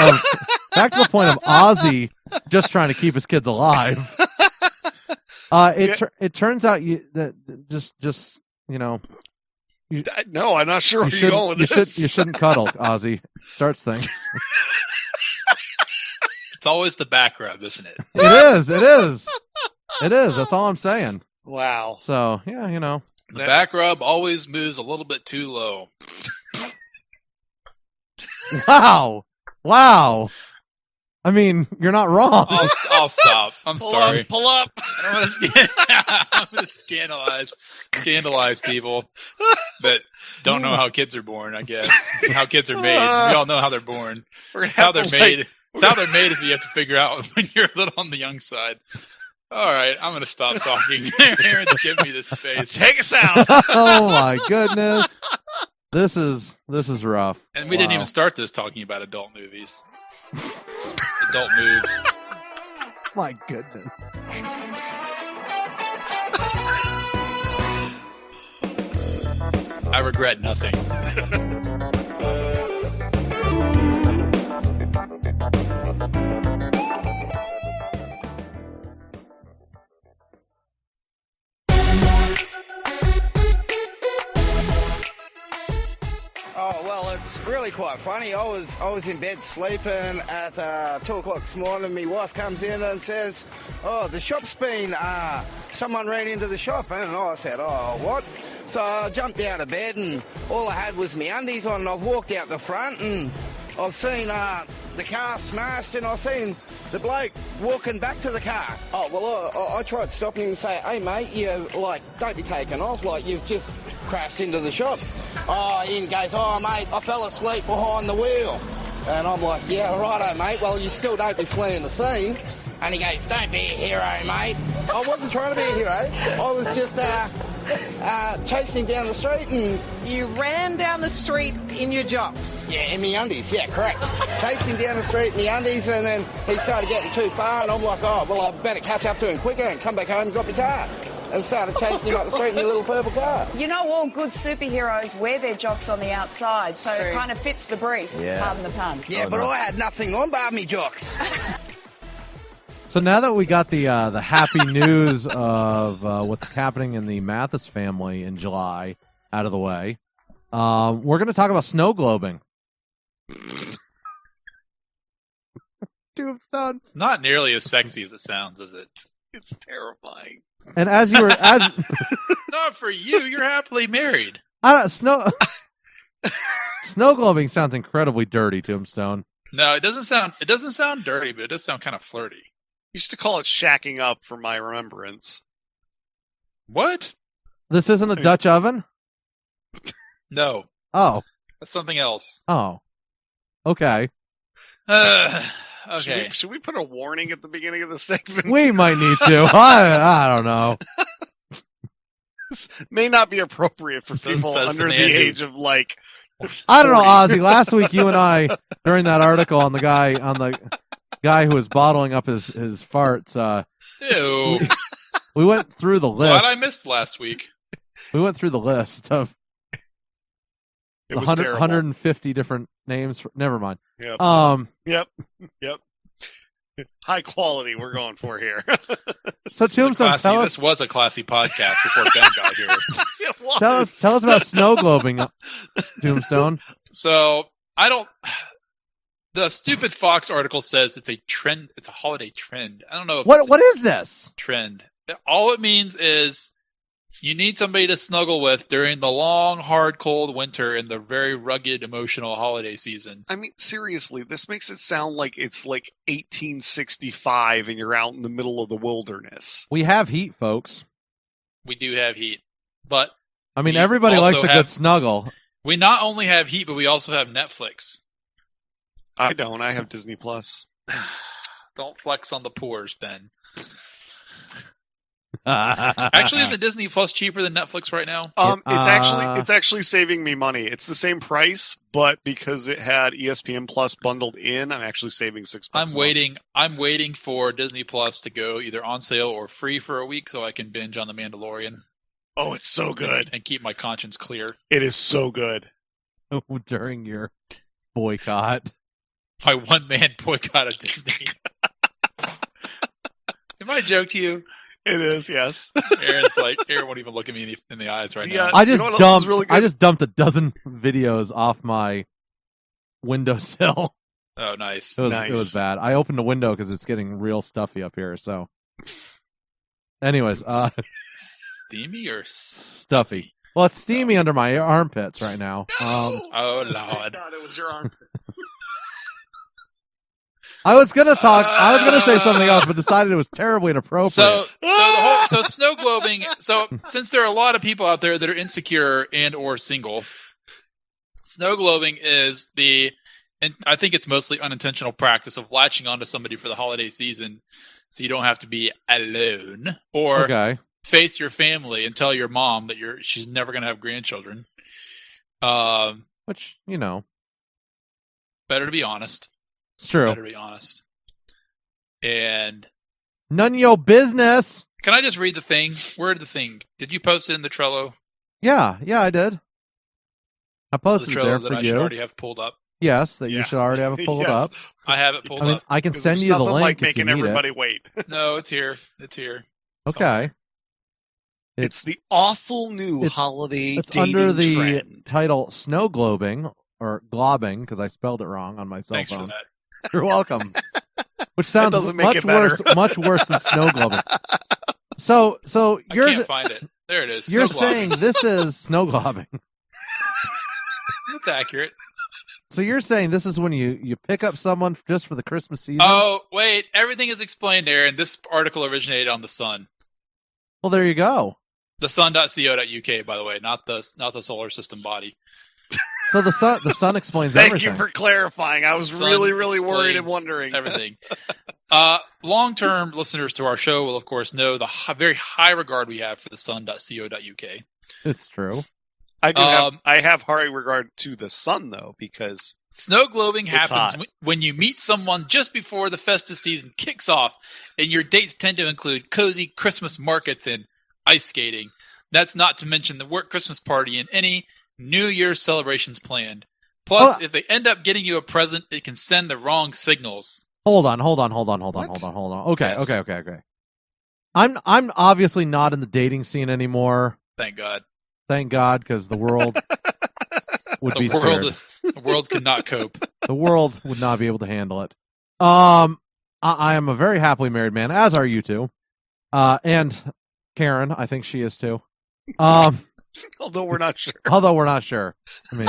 of Ozzy just trying to keep his kids alive. It turns out that just you know No, I'm not sure where you're going with this. you shouldn't cuddle, Ozzy. It starts things. It's always the back rub, isn't it? It is. That's all I'm saying. Wow. So yeah, you know. The back rub always moves a little bit too low. Wow. I mean, you're not wrong. I'll stop. I'm sorry. Pull up. I'm gonna scandalize people that don't know how kids are born. I guess how kids are made. We all know how they're born. It's how they're made. It's how they're made is what you have to figure out when you're a little on the young side. All right, I'm going to stop talking. Aaron's giving me this space. Take us out. Oh my goodness. This is rough. And we didn't even start this talking about adult movies. Adult moves. My goodness. I regret nothing. Oh, well, it's really quite funny. I was in bed sleeping at 2 o'clock this morning. My wife comes in and says, oh, the shop's been, someone ran into the shop. And I said, oh, what? So I jumped out of bed and all I had was my undies on and I've walked out the front and I've seen the car smashed and I've seen the bloke walking back to the car. Oh, well, I tried stopping him and say, hey, mate, don't be taking off. Like, you've just crashed into the shop. Oh, Ian goes, oh, mate, I fell asleep behind the wheel. And I'm like, yeah, righto, mate. Well, you still don't be fleeing the scene. And he goes, don't be a hero, mate. I wasn't trying to be a hero. I was just chasing him down the street and... You ran down the street in your jocks? Yeah, in me undies. Yeah, correct. Chased him down the street in me undies and then he started getting too far and I'm like, oh, well, I better catch up to him quicker and come back home and drop my car. And started chasing him up the street in my little purple car. You know, all good superheroes wear their jocks on the outside, so it kind of fits the brief, pardon the pun. Yeah, but I had nothing on bar me jocks. So now that we got the happy news of what's happening in the Mathis family in July out of the way, we're going to talk about snow globing. Tombstone. It's not nearly as sexy as it sounds, is it? It's terrifying. And as Not for you. You're happily married. snow globing sounds incredibly dirty, Tombstone. No, it doesn't sound dirty, but it does sound kind of flirty. Used to call it shacking up for my remembrance. What? This isn't a Dutch oven? No. Oh. That's something else. Oh. Okay. Okay. Should we put a warning at the beginning of the segment? We might need to. I don't know. This may not be appropriate for people under the age of like. I don't know, Ozzy. Last week, you and I, during that article on the guy who was bottling up his farts, Ew. we went through the list. What I missed last week. We went through the list of It was terrible. 150 different names. Never mind. Yep. Yep. High quality we're going for here. So Tombstone, tell us. This was a classy podcast before Ben got here. It was. Tell us about snow globing, Tombstone. So the stupid Fox article says it's a trend. It's a holiday trend. I don't know. What is this trend? All it means is you need somebody to snuggle with during the long, hard, cold winter and the very rugged, emotional holiday season. I mean, seriously, this makes it sound like it's like 1865 and you're out in the middle of the wilderness. We have heat, folks. We do have heat, but I mean, everybody likes a good snuggle. We not only have heat, but we also have Netflix. I don't. I have Disney Plus. Don't flex on the poors, Ben. Actually, isn't Disney Plus cheaper than Netflix right now? It's actually saving me money. It's the same price, but because it had ESPN Plus bundled in, I'm actually saving $6. I'm waiting for Disney Plus to go either on sale or free for a week so I can binge on The Mandalorian. Oh, it's so good. And keep my conscience clear. It is so good. During your boycott. My one-man boycott of Disney. Am I a joke to you? It is, yes. Aaron won't even look at me in the eyes right now. I just dumped a dozen videos off my windowsill. Oh, nice. It was bad. I opened the window because it's getting real stuffy up here. So, anyways, steamy or stuffy? Well, it's steamy under my armpits right now. Oh Lord! I thought it was your armpits. I was gonna say something else, but decided it was terribly inappropriate. So snow globing. So since there are a lot of people out there that are insecure and or single, snow globing is and I think it's mostly unintentional practice of latching onto somebody for the holiday season, so you don't have to be alone or face your family and tell your mom that she's never gonna have grandchildren. Which better to be honest. It's true. Better be honest. And none of your business. Can I just read the thing? Word the thing. Did you post it in the Trello? Yeah, I did. I posted the Trello it there that for I you. should already have pulled up. Yes, you should already have it pulled up. I have it pulled up. I can send you the link like if making you need everybody it. wait. No, it's here. It's here. Okay. It's the awful new holiday It's dating under the trend. title Snow Globing, or Globbing, because I spelled it wrong on my cell Thanks phone. for that. You're welcome. Which sounds much worse than snow globing. So I can't find it. There it is. You're saying this is snow globbing. That's accurate. So you're saying this is when you pick up someone just for the Christmas season? Oh, wait. Everything is explained there, and this article originated on The Sun. Well, there you go. TheSun.co.uk, by the way, not the solar system body. So the sun explains Thank everything. you for clarifying. I was really worried and wondering. Everything. Long-term listeners to our show will, of course, know the very high regard we have for the sun.co.uk. It's true. I have high regard to the sun, though, because snow globing happens when you meet someone just before the festive season kicks off, and your dates tend to include cozy Christmas markets and ice skating. That's not to mention the work Christmas party and any New Year's celebrations planned. Plus, if they end up getting you a present, it can send the wrong signals. Hold on. Okay, Yes. okay. I'm obviously not in the dating scene anymore. Thank God. Thank God, because the world would be scared. The world could not cope. The world would not be able to handle it. But I am a very happily married man, as are you two. And Karen, I think she is too. Although we're not sure. I mean,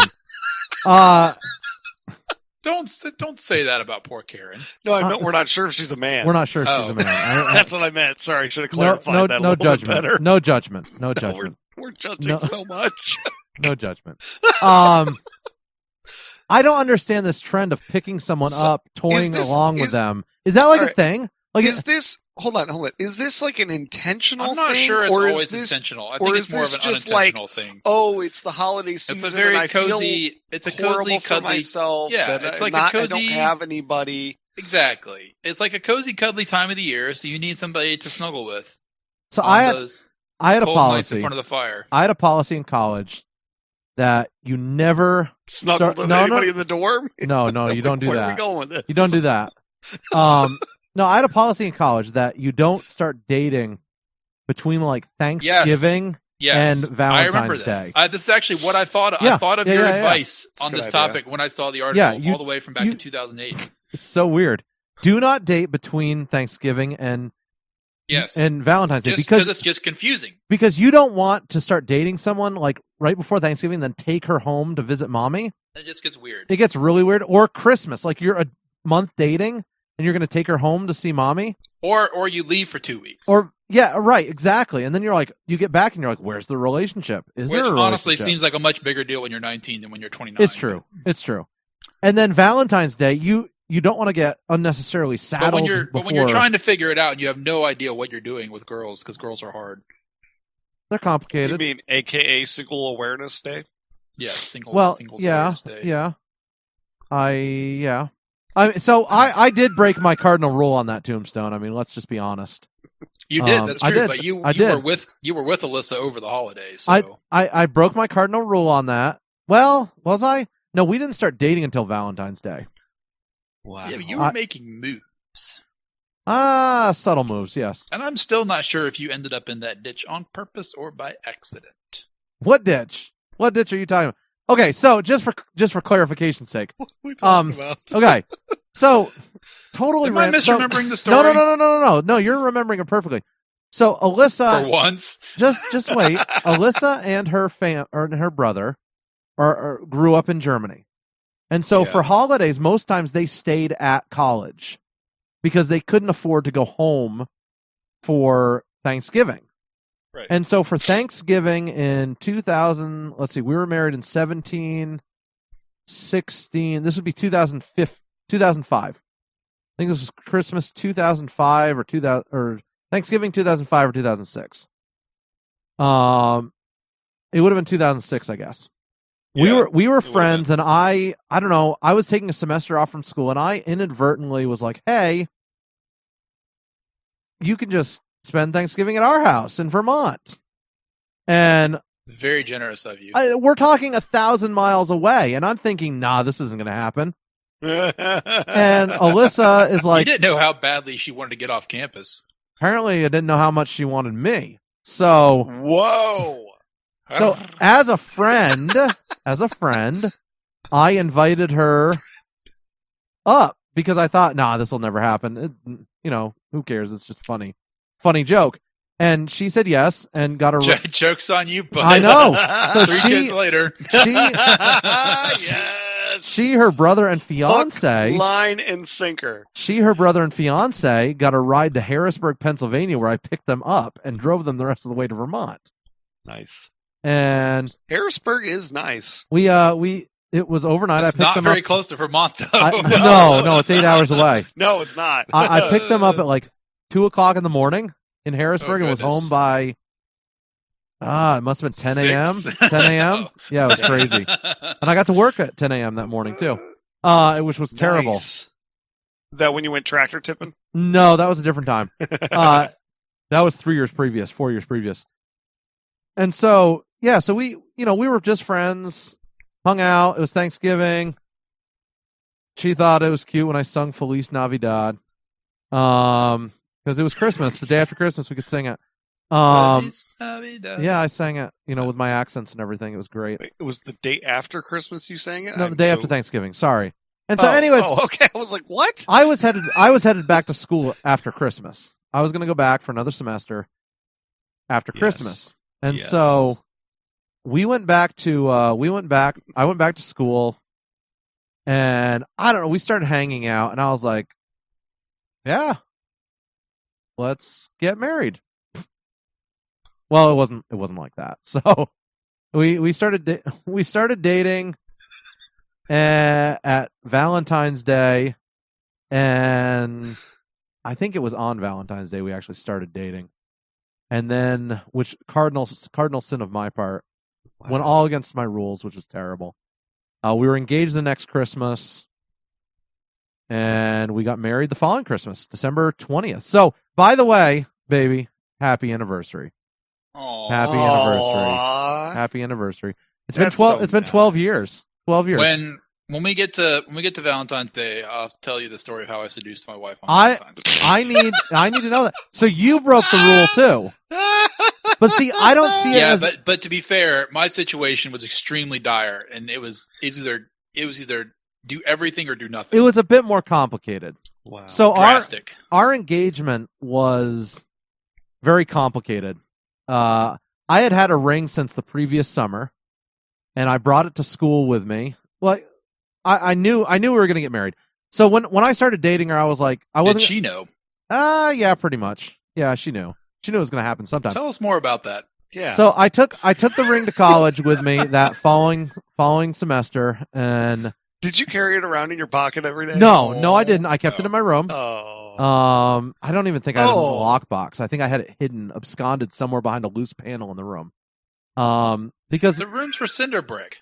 Don't say that about poor Karen. No, I meant we're not sure if she's a man. we're not sure if she's a man. That's what I meant. Sorry, should have clarified that a no little judgment. bit better. No judgment. No judgment. We're judging so much. No judgment. I don't understand this trend of picking someone up, toying along with them. Is that like a thing? Like, is this? Hold on. Is this like an intentional thing? I'm not sure it's or always intentional. I think it's more of an unintentional thing. Oh, it's the holiday season. It's a very and I cozy. Feel it's a horrible cozy, for cuddly. myself. Yeah, it's like a cozy. I don't have anybody. Exactly. It's like a cozy, cuddly time of the year, so you need somebody to snuggle with. So I had a cold policy nights in front of the fire. I had a policy in college that you never snuggle with anybody in the dorm. No, you don't do that. Where are we going with this? You don't do that. No, I had a policy in college that you don't start dating between like Thanksgiving and Valentine's Day. This is actually what I thought. I thought of your advice on this topic when I saw the article all the way from back in 2008. It's so weird. Do not date between Thanksgiving and Valentine's Day because it's just confusing. Because you don't want to start dating someone like right before Thanksgiving, then take her home to visit mommy. It just gets weird. It gets really weird. Or Christmas, like you're a month dating and you're going to take her home to see mommy. Or you leave for 2 weeks. Or right, exactly. And then you're like, you get back and you're like, where's the relationship? Which honestly seems like a much bigger deal when you're 19 than when you're 29. It's true. And then Valentine's Day, you don't want to get unnecessarily saddled. But when you're trying to figure it out and you have no idea what you're doing with girls, because girls are hard. They're complicated. You mean AKA Single Awareness Day? Yes, Singles Awareness Day. Yeah. So I did break my cardinal rule on that tombstone. I mean, let's just be honest. You did. That's true. But you were with Alyssa over the holidays. So. I broke my cardinal rule on that. Well, was I? No, we didn't start dating until Valentine's Day. Wow. Yeah, but you were making moves. Subtle moves, yes. And I'm still not sure if you ended up in that ditch on purpose or by accident. What ditch? What ditch are you talking about? Okay, so just for clarification's sake. What are we talking about? Okay. So totally Am I misremembering the story? No, you're remembering it perfectly. So Alyssa for once. Just wait. Alyssa and her brother grew up in Germany. And so for holidays, most times they stayed at college because they couldn't afford to go home for Thanksgiving. Right. And so for Thanksgiving in 2000, let's see, we were married in 17, 16. This would be 2005. I think this was Christmas 2005 or Thanksgiving 2005 or 2006. It would have been 2006, I guess. We were friends, and I don't know, I was taking a semester off from school, and I inadvertently was like, hey, you can just spend Thanksgiving at our house in Vermont. And very generous of you. We're talking 1,000 miles away, and I'm thinking, nah, this isn't going to happen. And Alyssa is like, you didn't know how badly she wanted to get off campus. Apparently, I didn't know how much she wanted me. So, whoa. So as a friend, I invited her up because I thought, nah, this will never happen. Who cares? It's just funny joke. And she said yes and got a joke's on you, but I know. So 3 kids later, yes. She, her brother and fiance, hook, line and sinker. She, her brother and fiance got a ride to Harrisburg, Pennsylvania, where I picked them up and drove them the rest of the way to Vermont. Nice. And Harrisburg is nice. It was overnight. It's I picked them not very up. close to Vermont, though. No, it's 8 hours away. No, it's not. I picked them up at like 2:00 in the morning in Harrisburg and was home by, it must have been 10 a.m. 10 a.m. Yeah, it was crazy. And I got to work at 10 a.m. that morning too, which was terrible. Nice. Is that when you went tractor tipping? No, that was a different time. That was 4 years previous. And so, so we were just friends, hung out. It was Thanksgiving. She thought it was cute when I sung Feliz Navidad. Because it was Christmas. The day after Christmas, we could sing it. Feliz Navidad. Yeah, I sang it, with my accents and everything. It was great. Wait, it was the day after Christmas you sang it? No, the day after Thanksgiving. Sorry. And so, anyways, okay. I was like, what? I was headed back to school after Christmas. I was going to go back for another semester after Christmas, and so we went back to I went back to school, and I don't know. We started hanging out, and I was like, "Yeah, let's get married." Well, it wasn't like that. So we started dating at Valentine's Day, and I think it was on Valentine's Day we actually started dating. And then, which cardinal sin of my part, went all against my rules, which was terrible. We were engaged the next Christmas, and we got married the following Christmas, December 20th. So, by the way, baby, happy anniversary. Aww. Happy anniversary. It's been 12. It's been 12 years. 12 years. When we get to Valentine's Day, I'll tell you the story of how I seduced my wife on Valentine's Day. I need to know that. So you broke the rule too. But see, I don't see it as... but to be fair, my situation was extremely dire, and it was either do everything or do nothing. It was a bit more complicated. Wow. So drastic. Our engagement was very complicated. I had a ring since the previous summer, and I brought it to school with me. Well, I knew we were going to get married. So when I started dating her, I was like, I wasn't. Did she know? Yeah, pretty much. Yeah, she knew. She knew it was going to happen sometime. Tell us more about that. Yeah. So I took the ring to college with me that following semester, and did you carry it around in your pocket every day? No, I didn't. I kept it in my room. Oh. I don't even think I had it in the lockbox. I think I had it hidden, absconded somewhere behind a loose panel in the room. Because the rooms were cinder brick.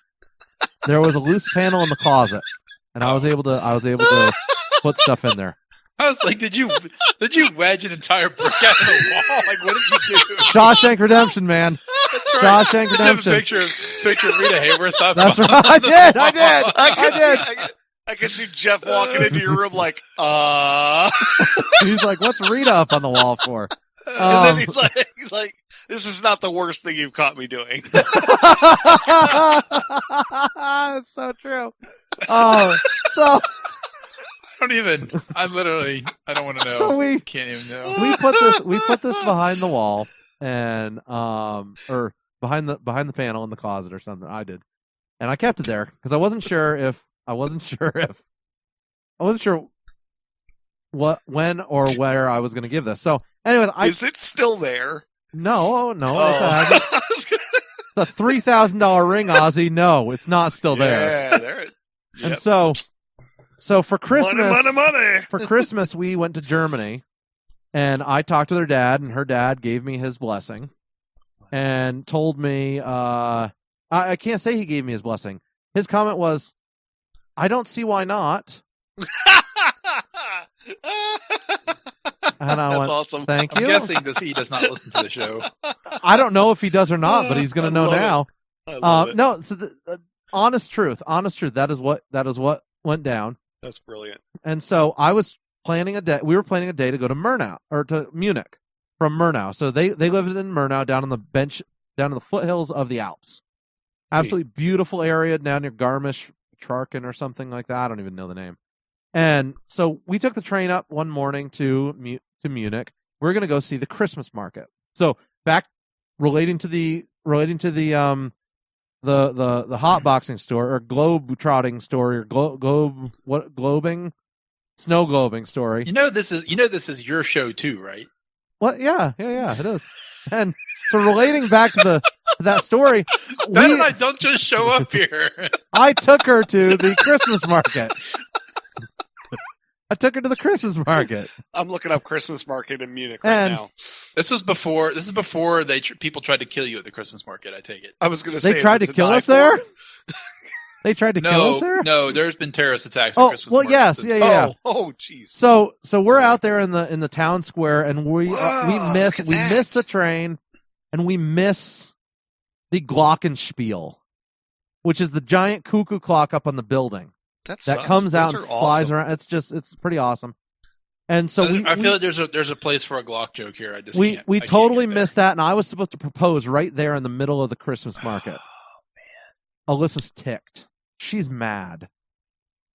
There was a loose panel in the closet, and I was able to put stuff in there. I was like, did you wedge an entire brick out of the wall? Like, what did you do? Shawshank Redemption, man. That's right. Shawshank Redemption. Have a picture of Rita Hayworth up. That's right. I did. I could see Jeff walking into your room like, He's like, what's Rita up on the wall for? And then he's like, this is not the worst thing you've caught me doing. It's so true. So I don't want to know. So we can't even know. We put this behind the wall, and or behind the panel in the closet or something. I did, and I kept it there because I wasn't sure what, when, or where I was going to give this. So, anyways, is it still there? No. The $3,000 ring, Ozzy. No, it's not still there. Yeah, there. Yep. And so for Christmas, money. For Christmas, we went to Germany, and I talked to their dad, and her dad gave me his blessing, and told me, I can't say he gave me his blessing. His comment was, "I don't see why not." And I went, awesome. Thank you. I'm guessing he does not listen to the show. I don't know if he does or not, but he's going to know now. I love it. No, so the honest truth. That is what went down. That's brilliant. And so I was planning a day. We were planning a day to go to Murnau, or to Munich from Murnau. So they lived in Murnau, down in the foothills of the Alps. Absolutely beautiful area down near Garmisch-Partenkirchen or something like that. I don't even know the name. And so we took the train up one morning to Munich. We're going to go see the Christmas market. So back relating to the hot boxing store, or globe trotting story, or snow globing story. You know this is your show too, right? What? Yeah, it is. And so relating back to that story, Ben and I don't just show up here. I took her to the Christmas market. I took her to the Christmas market. I'm looking up Christmas market in Munich now. This is before people tried to kill you at the Christmas market. I take it. I was going to say they tried to kill us there. They tried to kill us there. No, there's been terrorist attacks at Christmas market. Yes, yeah. Oh, jeez. So we're out there in the town square, and we miss the train, and we miss the Glockenspiel, which is the giant cuckoo clock up on the building. That comes out and flies around. It's pretty awesome. And so I feel like there's a place for a Glock joke here. We totally missed that, and I was supposed to propose right there in the middle of the Christmas market. Oh man, Alyssa's ticked. She's mad.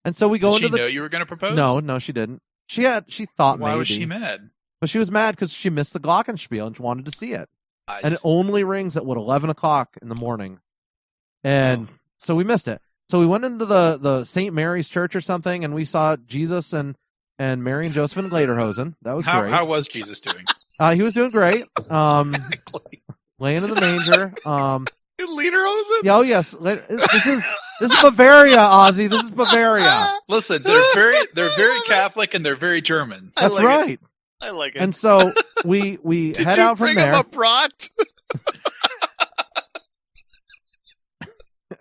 And so we go Did into she know you were going to propose? No, she didn't. She thought Why maybe. was she mad? But she was mad because she missed the glockenspiel and she wanted to see it. And it see. only rings at 11 o'clock in the morning. And so we missed it. So we went into the St. Mary's Church or something, and we saw Jesus and Mary and Joseph in Lederhosen. That was great. How was Jesus doing? He was doing great. Laying in the manger. In Lederhosen? Yeah, oh yes. This is Bavaria, Ozzy. This is Bavaria. Listen, they're very Catholic and they're very German. That's right. I like it. And so we head out from there. Did you bring him a brat?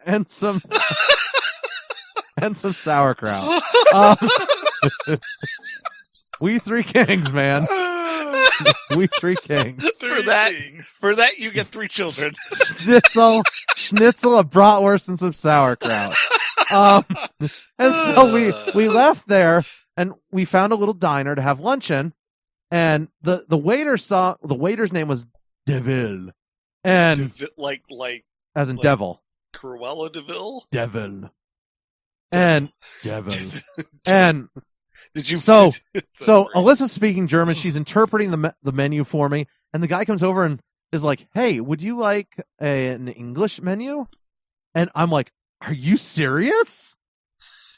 and some sauerkraut. We three kings, man. We three kings. For that, you get 3 children. Schnitzel, a bratwurst, and some sauerkraut. And so we left there, and we found a little diner to have lunch in. And the waiter's name was Deville, and like as in devil, Cruella Deville, Devil, and Devil, and did you? So Alyssa's speaking German. She's interpreting the menu for me, and the guy comes over and is like, "Hey, would you like an English menu?" And I'm like, "Are you serious?"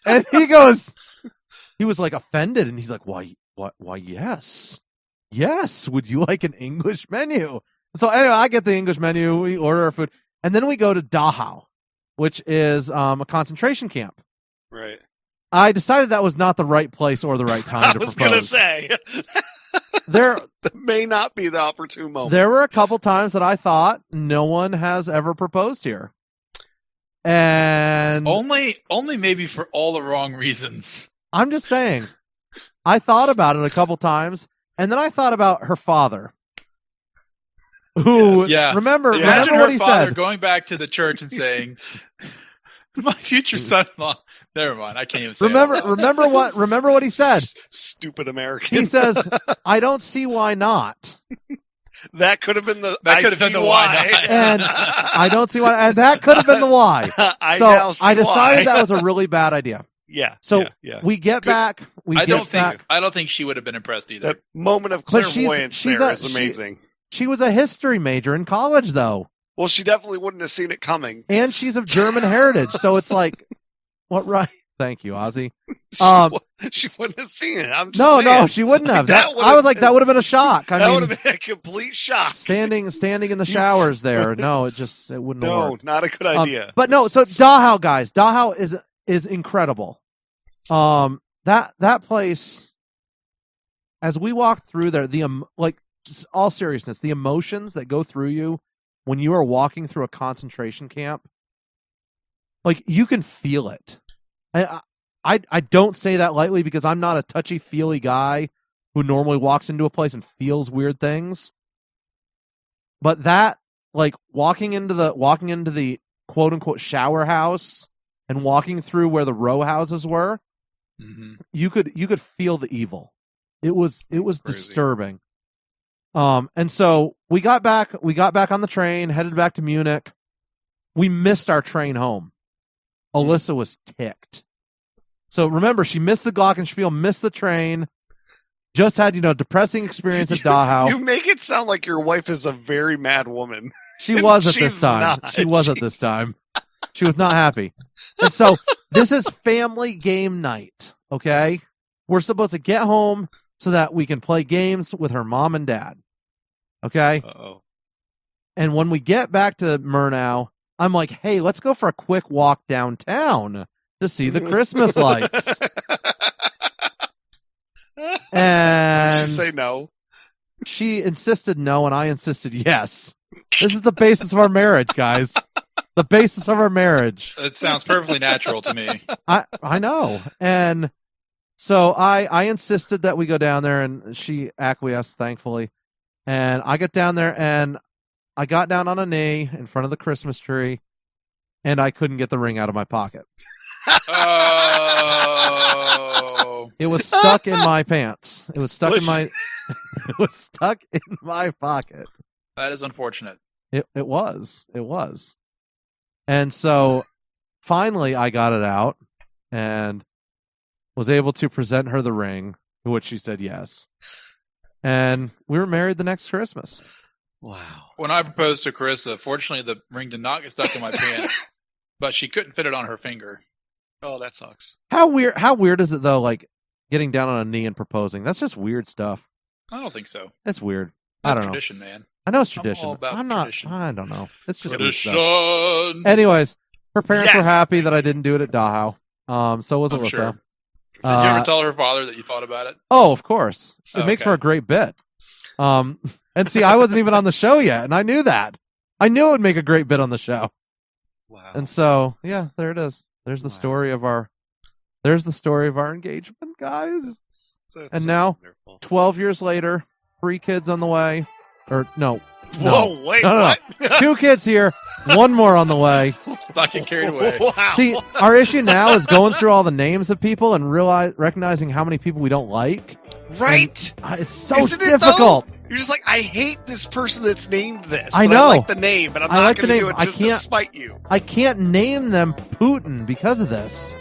And he was like offended, and he's like, "Why, yes. Yes, would you like an English menu?" So anyway, I get the English menu, we order our food, and then we go to Dachau, which is a concentration camp. Right. I decided that was not the right place or the right time to propose. I was going to say. There may not be the opportune moment. There were a couple times that I thought no one has ever proposed here. And only maybe for all the wrong reasons. I'm just saying. I thought about it a couple times, and then I thought about her father. Who, remember what he said. Going back to the church and saying, "My future son-in-law." Never mind, I can't even say. Remember what he said. Stupid American. He says, "I don't see why not." That could have been the. That could have been the why not. And I don't see why. And that could have been the why. I decided that was a really bad idea. Yeah. So we get back. I don't think she would have been impressed either. That moment of clairvoyance is amazing. She was a history major in college, though. Well, she definitely wouldn't have seen it coming. And she's of German heritage, so it's like, what right? Thank you, Ozzy. She wouldn't have seen it. I'm just saying. No, she wouldn't have. I was like, that would have been a shock. That would have been a complete shock. Standing in the showers there. No, it wouldn't have worked. No, not a good idea. But no, so Dachau, guys. Dachau is incredible. That place, as we walk through there, just all seriousness, the emotions that go through you when you are walking through a concentration camp, like you can feel it. I don't say that lightly because I'm not a touchy-feely guy who normally walks into a place and feels weird things. But that, like walking into the quote unquote shower house and walking through where the row houses were, you could feel the evil. It was disturbing. And so we got back on the train, headed back to Munich. We missed our train home. Alyssa was ticked. So remember, she missed the Glockenspiel, missed the train, just had, depressing experience at Dachau. You make it sound like your wife is a very mad woman. She was at this time. She was at this time. She was not happy. And so this is family game night, okay? We're supposed to get home so that we can play games with her mom and dad. Okay? Uh-oh. And when we get back to Murnau, I'm like, hey, let's go for a quick walk downtown to see the Christmas lights. And did she say no? She insisted no, and I insisted yes. This is the basis of our marriage, guys. The basis of our marriage. It sounds perfectly natural to me. I know. And so I insisted that we go down there, and she acquiesced, thankfully. And I get down there, and I got down on a knee in front of the Christmas tree, and I couldn't get the ring out of my pocket. Oh. It was stuck in my pants. It was stuck in my it was stuck in my pocket. That is unfortunate. It was. And so finally I got it out, and was able to present her the ring, to which she said yes. And we were married the next Christmas. Wow. When I proposed to Carissa, fortunately the ring did not get stuck in my pants, but she couldn't fit it on her finger. Oh, that sucks. How weird is it though, like getting down on a knee and proposing? That's just weird stuff. I don't think so. It's weird. That's I don't tradition, man. I know it's tradition. I'm all about I'm not. tradition. I don't know. It's just weird stuff. Tradition. Anyways, her parents were Yes! happy that I didn't do it at Dachau. So was I'm Alyssa. sure. Did you ever tell her father that you thought about it? Oh, of course. It makes Okay. for a great bit. And see, I wasn't even on the show yet, and I knew that. I knew it would make a great bit on the show. Wow. And so, yeah, there it is. There's the Wow. story of our. There's the story of our engagement, guys. That's and so now, wonderful. 12 years later, 3 kids on the way. Or no. Whoa, wait, No. what? 2 kids here, 1 more on the way. Let's not get carried away. Wow. See, our issue now is going through all the names of people and recognizing how many people we don't like. Right? It's so Isn't it, difficult. though? You're just like, I hate this person that's named this. I but know. I like the name, but I'm I not like the going to do name. it I just to can't- spite you. I can't name them Putin because of this.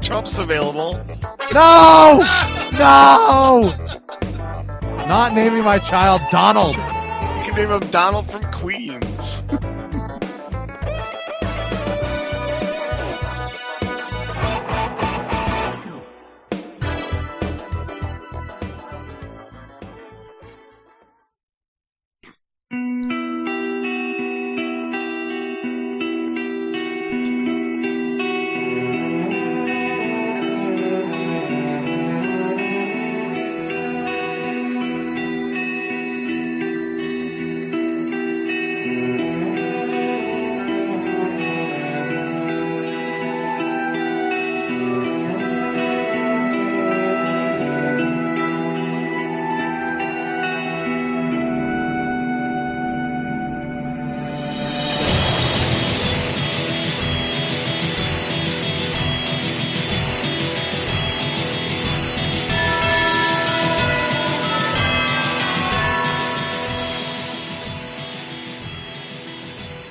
Trump's available. No! No! Not naming my child Donald. You can name him Donald from Queens.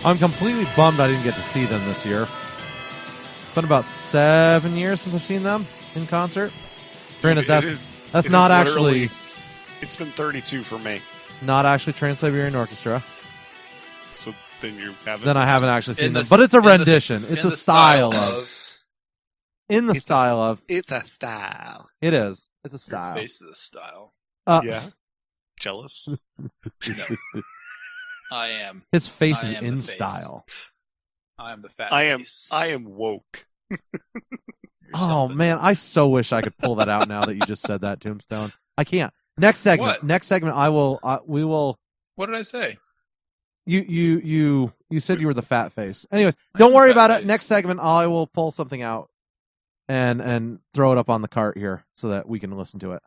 I'm completely bummed I didn't get to see them this year. It's been about 7 years since I've seen them in concert. Granted, It that's is- that's it not is actually literally- It's been 32 for me. not actually Trans-Siberian Orchestra. So then you haven't. Then I listened. haven't actually seen In the them, but it's a in the- rendition. It's in a the style of in the It's a- style of It's a style. it is. It's a your style. face is a style. Yeah. Jealous? I am. His face I is am in the face. style. I am the fat I am. face. I am woke. You're Oh something. man, I so wish I could pull that out now that you just said that, Tombstone. I can't. Next segment. What? Next segment. I will. We will. What did I say? You said you were the fat face. Anyways, I don't am worry the fat about it. face. Next segment, I will pull something out and throw it up on the cart here so that we can listen to it.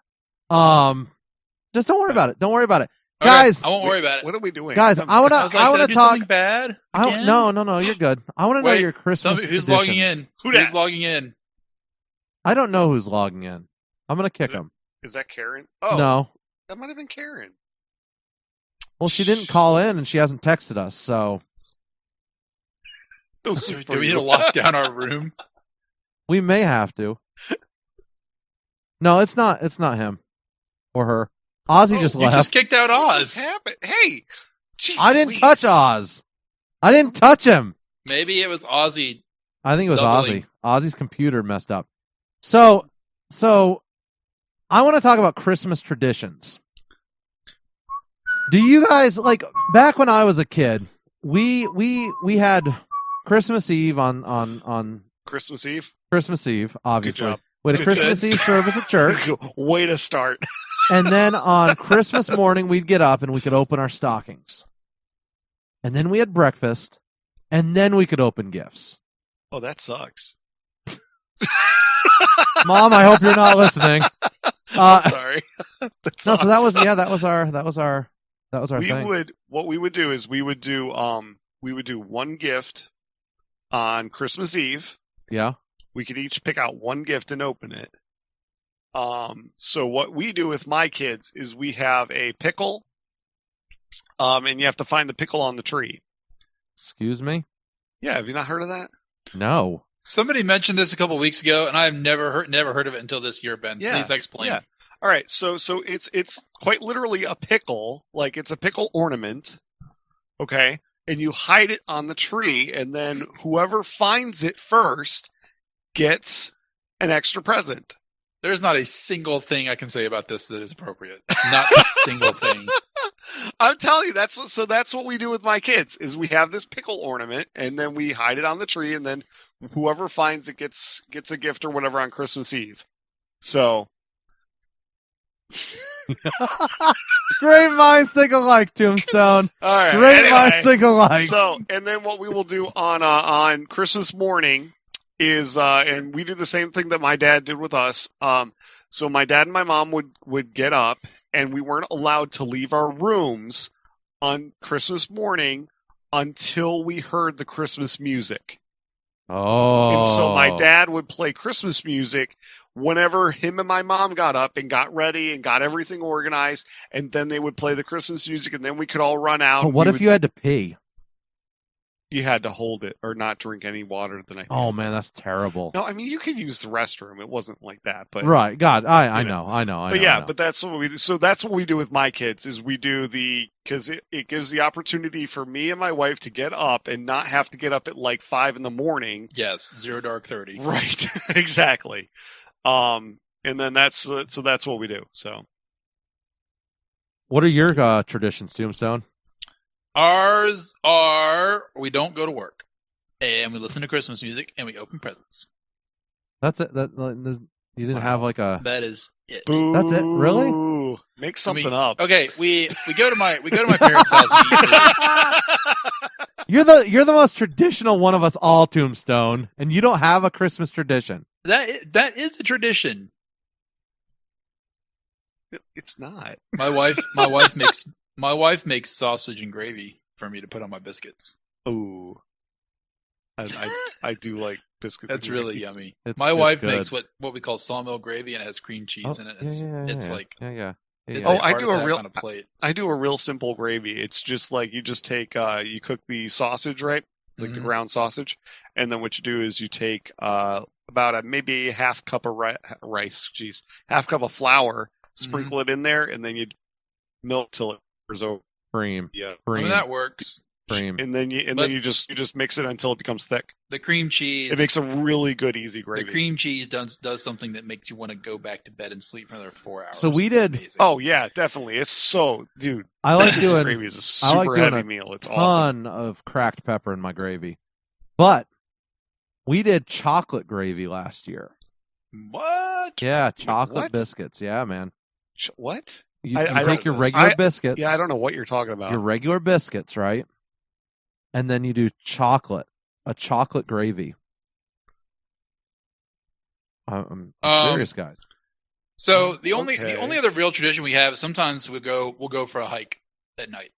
Just don't worry about it. Don't worry about it, Okay, guys. I won't worry about it. What are we doing? Guys, I wanna. I was like, I did I wanna do talk. something bad? Again? No, you're good. I want to know Wait, your Christmas Who's traditions. logging in? Who dat? Who's logging in? I don't know who's logging in. I'm gonna kick Is it- him. Is that Karen? Oh, No. that might have been Karen. Well, she didn't call in and she hasn't texted us, so Oh, Do we need to lock down our room? we may have to. No, it's not. It's not him or her. Ozzy just You left. just kicked out What Oz. just happened? Hey, jeez I didn't Louise. touch Oz. I didn't touch him. Maybe it was Ozzy. I think it was Doubling. Ozzy. Ozzy's computer messed up. So I want to talk about Christmas traditions. Do you guys like back when I was a kid? We had Christmas Eve on Christmas Eve. Christmas Eve, obviously. job. We had a Good. Christmas Eve service at church, Way to start. and then on Christmas morning we'd get up and we could open our stockings. And then we had breakfast, and then we could open gifts. Oh, that sucks. Mom, I hope you're not listening. Sorry. That No, so that sucks. was our we thing. would what we would do is we would do one gift on Christmas Eve. Yeah. We could each pick out one gift and open it. So what we do with my kids is we have a pickle, and you have to find the pickle on the tree. Excuse me? Yeah, have you not heard of that? No. Somebody mentioned this a couple of weeks ago, and I've never heard of it until this year, Ben. Yeah, Please explain. yeah. All right, so it's quite literally a pickle, like it's a pickle ornament, okay? And you hide it on the tree, and then whoever finds it first gets an extra present. There's not a single thing I can say about this that is appropriate. Not a single thing. I'm telling you, that's what we do with my kids. Is we have this pickle ornament, and then we hide it on the tree, and then whoever finds it gets a gift or whatever on Christmas Eve. So, Great minds think alike, Tombstone. all right, Great minds think alike. So, and then what we will do on Christmas morning is, and we do the same thing that my dad did with us. So my dad and my mom would get up, and we weren't allowed to leave our rooms on Christmas morning until we heard the Christmas music. Oh. And so my dad would play Christmas music whenever him and my mom got up and got ready and got everything organized, and then they would play the Christmas music, and then we could all run out. But what if you had to pee? You had to hold it or not drink any water the night before. Oh man, that's terrible. No, I mean you could use the restroom. It wasn't like that, but right. God, I know. know. But yeah, but that's what we do. So that's what we do with my kids is we do because it gives the opportunity for me and my wife to get up and not have to get up at like 5 a.m. Yes, 0 dark 30. Right. Exactly. And then that's what we do. So what are your traditions, Tombstone? Ours are we don't go to work, and we listen to Christmas music, and we open presents. That's it. You didn't have like a. That is it. Boo. That's it. Really? Make something up. Okay, we go to my parents' house. You're the most traditional one of us all, Tombstone, and you don't have a Christmas tradition. That is a tradition. It's not. My wife makes sausage and gravy for me to put on my biscuits. Ooh. I do like biscuits. That's really yummy. My wife makes what we call sawmill gravy, and it has cream cheese in it. It's like I do a real simple gravy. It's just like you just take you cook the sausage, right? Like the ground sausage, and then what you do is you take about maybe a half cup of rice, half cup of flour, sprinkle it in there, and then you milk till it pours over. Cream. Yeah, I mean, that works. Cream. And then you just mix it until it becomes thick. The cream cheese. It makes a really good easy gravy. The cream cheese does something that makes you want to go back to bed and sleep for another 4 hours. So we did. Oh yeah, definitely. It's so, dude. I like doing gravy is a super heavy meal. It's awesome. Ton of cracked pepper in my gravy, but we did chocolate gravy last year. What? Yeah, chocolate biscuits. Yeah, man. What? You take your regular biscuits. Yeah, I don't know what you're talking about. Your regular biscuits, right? And then you do a chocolate gravy. I'm serious, guys. So the only other real tradition we have, sometimes we'll go for a hike at night.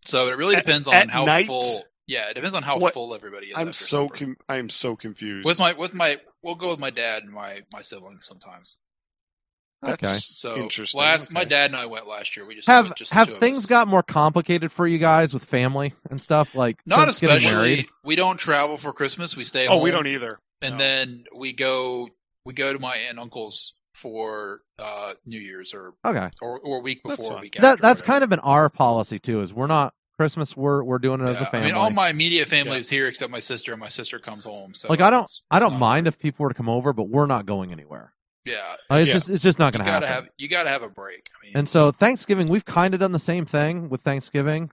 So it really depends on how full. Yeah, it depends on how full everybody is. I'm so confused. We'll go with my dad and my siblings sometimes. That's interesting. My dad and I went last year. We just have the things got more complicated for you guys with family and stuff, like not especially. We don't travel for Christmas. We stay home. Oh, we don't either. And then we go to my aunt and uncle's for New Year's or a week before, or week after. That's kind of been our policy too. Is we're not Christmas. We're doing it as a family. I mean, all my immediate family is here except my sister, and my sister comes home. So like I don't mind if people were to come over, but we're not going anywhere. Yeah, it's just not going to happen. You got to have a break. I mean, and so Thanksgiving, we've kind of done the same thing with Thanksgiving.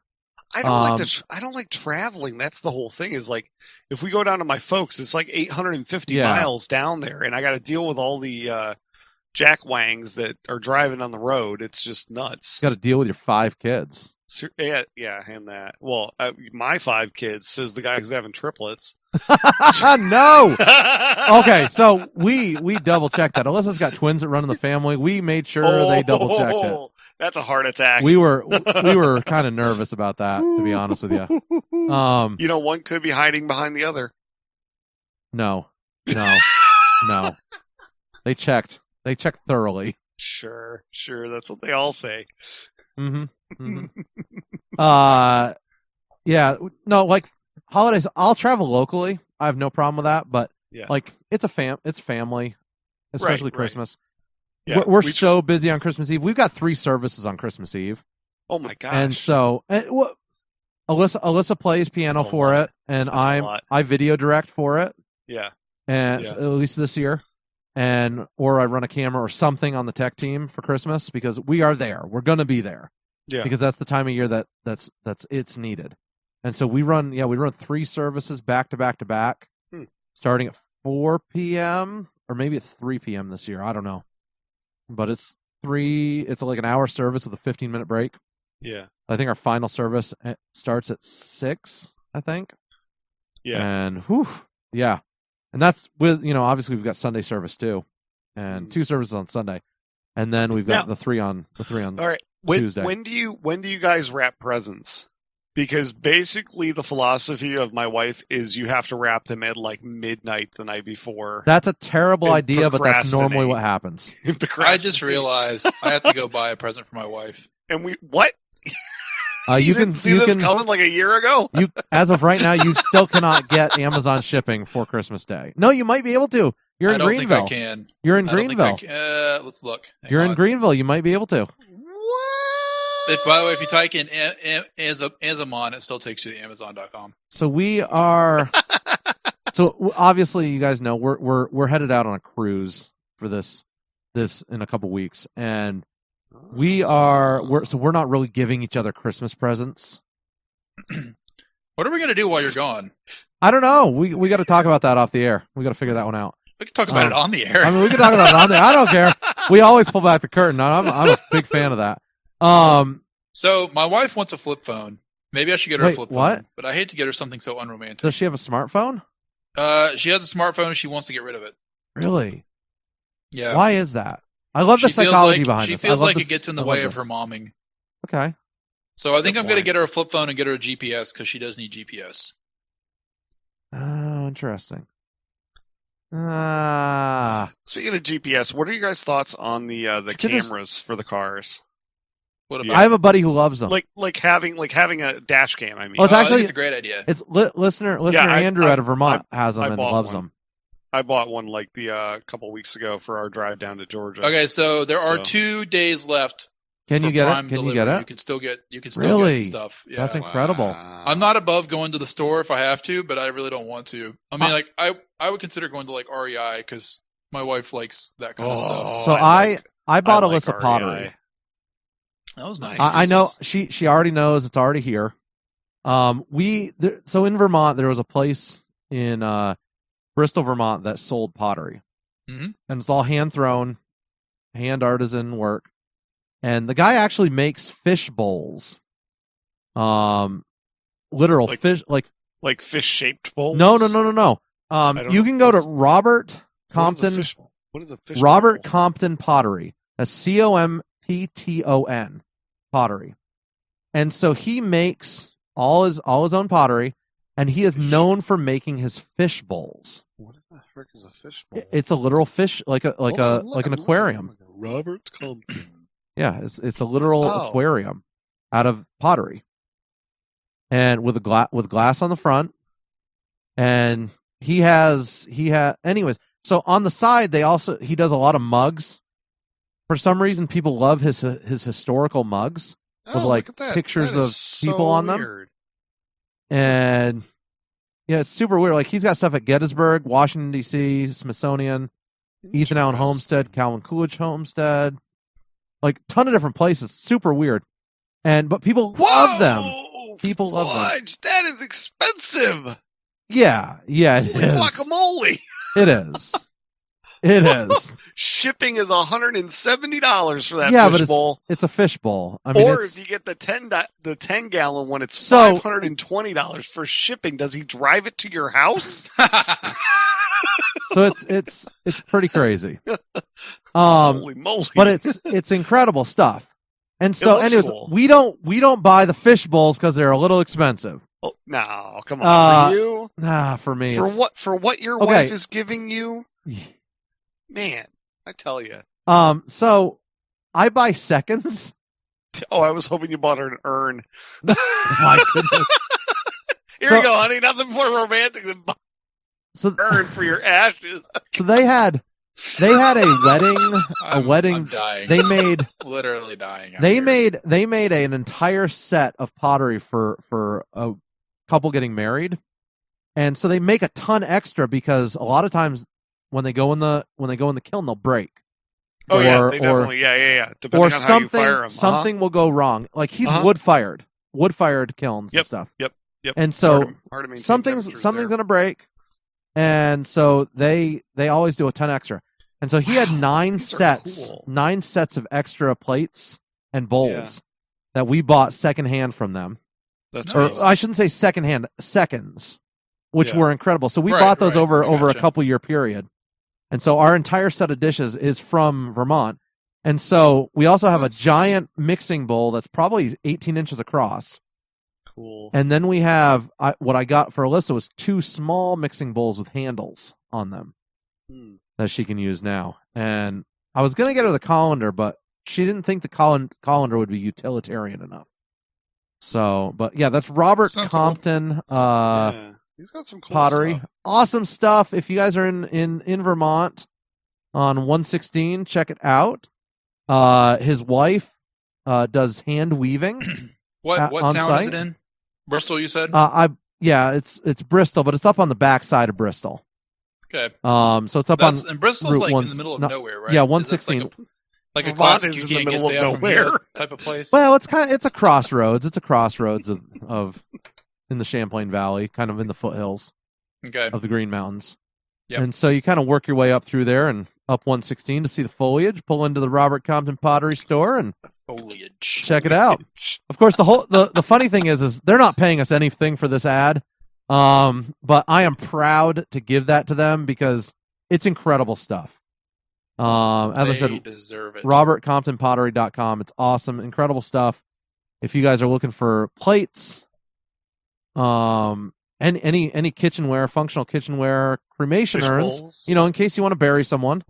I don't like traveling. That's the whole thing. Is like if we go down to my folks, it's like 850 miles down there, and I got to deal with all the jackwangs that are driving on the road. It's just nuts. Got to deal with your 5 kids. Yeah, and that. Well, my 5 kids, says the guy who's having triplets. No. Okay, so we double checked that. Alyssa's got twins that run in the family. We made sure they double checked it. That's a heart attack. We were kind of nervous about that, to be honest with you. One could be hiding behind the other. No. They checked thoroughly. Sure. That's what they all say. Mm-hmm. Yeah, no, like holidays. I'll travel locally. I have no problem with that. But like, it's family, especially Christmas. Yeah, we're so busy on Christmas Eve. We've got 3 services on Christmas Eve. Oh my gosh! And so, Alyssa plays piano for it, and I video direct for it. Yeah, and at least this year, or I run a camera or something on the tech team for Christmas because we are there. We're gonna be there. Yeah, because that's the time of year that's it's needed. And so we run 3 services back to back to back, starting at 4 p.m. or maybe it's 3 p.m. this year. I don't know. But it's like an hour service with a 15-minute break. Yeah. I think our final service starts at 6, I think. Yeah. And yeah. And that's with, obviously we've got Sunday service too. And 2 services on Sunday. And then we've got the three on all right. Tuesday. When do you guys wrap presents? Because basically the philosophy of my wife is you have to wrap them at like midnight the night before. That's a terrible idea, but that's normally what happens. I just realized I have to go buy a present for my wife. And what? You didn't see this coming like a year ago? As of right now, you still cannot get Amazon shipping for Christmas Day. No, you might be able to. You're in Greenville. I can. You're in Greenville. Let's look. You're in Greenville. You might be able to. By the way, if you type in Amazon, it still takes you to Amazon.com. So we are. So obviously, you guys know we're headed out on a cruise for this in a couple weeks, and we're not really giving each other Christmas presents. What are we gonna do while you're gone? I don't know. We got to talk about that off the air. We got to figure that one out. We can talk about it on the air. I mean, we can talk about it on the air. I don't care. We always pull back the curtain. I'm a big fan of that. So my wife wants a flip phone. Maybe I should get her a flip phone. But I hate to get her something so unromantic. Does she have a smartphone? She has a smartphone and she wants to get rid of it. Really? Yeah. Why is that? I love the psychology behind this. She feels like it gets in the way of her momming. Okay. So I think I'm going to get her a flip phone and get her a GPS because she does need GPS. Oh, interesting. Speaking of GPS, what are you guys' thoughts on the cameras for the cars? What about? I have a buddy who loves them. Like having a dash cam. I mean, it's actually it's a great idea. It's listener Andrew out of Vermont has them and loves them. I bought one like a couple weeks ago for our drive down to Georgia. Okay, so there are 2 days left. Can you get it? Can you get it? You can still get stuff. Yeah. That's incredible. Wow. I'm not above going to the store if I have to, but I really don't want to. I mean, I would consider going to like REI because my wife likes that kind of stuff. So I bought Alyssa pottery. That was nice. I know she already knows it's already here. So in Vermont there was a place in Bristol, Vermont that sold pottery, and it's all hand thrown, hand artisan work. And the guy actually makes fish bowls, literal fish, like fish shaped bowls. No. You can go to Robert Compton. What is a fish? Robert bowl? Compton Pottery. That's COMPTON pottery, and so he makes all his own pottery, and he is known for making his fish bowls. What the frick is a fish bowl? It's a literal fish, like an aquarium. Robert Compton. Yeah, it's a literal aquarium out of pottery, and with glass on the front. And he has anyways. So on the side, he does a lot of mugs. For some reason, people love his historical mugs with pictures of people on them. And yeah, it's super weird. Like he's got stuff at Gettysburg, Washington D.C., Smithsonian, Ethan Allen Homestead, Calvin Coolidge Homestead. Like a ton of different places. Super weird. But people love them. People love them. That is expensive. Yeah, it is. Guacamole. It is. It is. Shipping is $170 for that fish bowl. It's a fish bowl. I mean, if you get the 10-gallon one, it's $520 for shipping. Does he drive it to your house? So it's pretty crazy. Holy moly! But it's incredible stuff. And so, anyways, cool. we don't buy the fish bowls because they're a little expensive. Oh, no, come on, for you? Nah, for me. For what your wife is giving you? Man, I tell you. So I buy seconds. Oh, I was hoping you bought her an urn. My goodness. Here you go, honey. Nothing more romantic than burn for your ashes. So they had a wedding. I'm dying. They made literally dying. They made an entire set of pottery for a couple getting married, and so they make a ton extra because a lot of times when they go in the kiln they'll break. Oh, yeah, they definitely, yeah. Depending on how you fire them. Something will go wrong. Like he's wood-fired kilns and stuff. Yep. And so hard to maintain something's going to break. And so they always do a ton extra. And so he had 9 sets of extra plates and bowls that we bought secondhand from them. That's or nice. I shouldn't say secondhand, seconds, which were incredible. So we bought those over a couple year period. And so our entire set of dishes is from Vermont. And so we also have a giant mixing bowl that's probably 18 inches across. Cool. And then we have, what I got for Alyssa was 2 small mixing bowls with handles on them that she can use now. And I was going to get her the colander, but she didn't think the colander would be utilitarian enough. So, but yeah, that's Robert Compton. He's got some cool pottery. Stuff. Awesome stuff. If you guys are in Vermont on 116, check it out. His wife does hand weaving. What town site. is it in? Bristol, you said? It's Bristol, but it's up on the back side of Bristol. Okay. So it's up on. And Bristol's Route like in the middle of nowhere, right? Yeah, 116. Like a Vermont is in the middle of nowhere type of place. Well, it's a crossroads. It's a crossroads of in the Champlain Valley, kind of in the foothills of the Green Mountains. Yep. And so you kind of work your way up through there and up 116 to see the foliage. Pull into the Robert Compton Pottery Store and check it out. Of course, the funny thing is they're not paying us anything for this ad, but I am proud to give that to them because it's incredible stuff. As I said, deserve it. RobertComptonPottery.com. It's awesome, incredible stuff. If you guys are looking for plates, and any kitchenware, functional kitchenware, cremation Fish urns, bowls. in case you want to bury someone.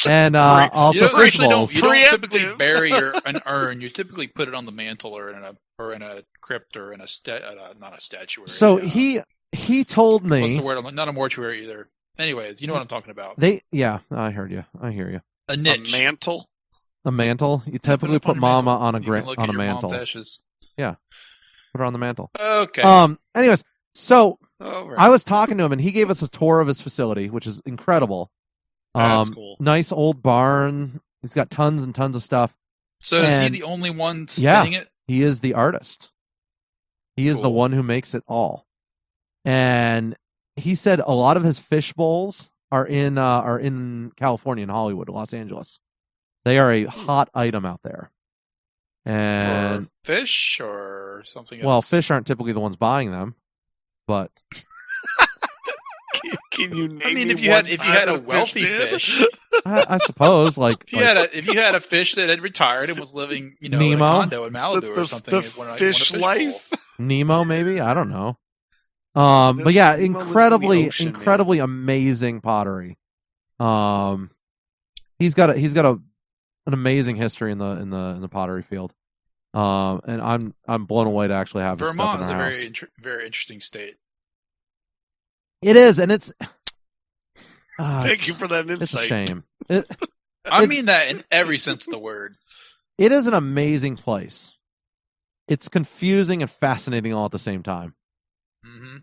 And also fish bowls. You don't typically bury an urn. You typically put it on the mantle or in a crypt or in a not a statuary. So he told me, what's the word? Not a mortuary either. Anyways, you know what I'm talking about. I heard you. I hear you. A niche. A mantle. A mantle. You typically put mama on a mantle. Mom's ashes. Yeah. Put her on the mantle. Okay. Anyways, so right. I was talking to him and he gave us a tour of his facility, which is incredible. That's cool. Nice old barn. He's got tons and tons of stuff. So is he the only one spinning it? He is the artist. He is the one who makes it all. And he said a lot of his fish bowls are in California, in Hollywood, Los Angeles. They are a hot item out there. And for fish or something else? Well, fish aren't typically the ones buying them, but Can you name if you had a wealthy fish, I suppose if you had a fish that had retired and was living, Nemo? In a condo in Malibu or something, the fish life. Nemo, maybe, I don't know. But yeah, incredibly amazing pottery. He's got an amazing history in the pottery field. And I'm blown away to actually have this stuff in our house. Vermont is a very interesting state. It is, and it's. Thank you for that insight. It's a shame. I mean that in every sense of the word. It is an amazing place. It's confusing and fascinating all at the same time. Mm-hmm.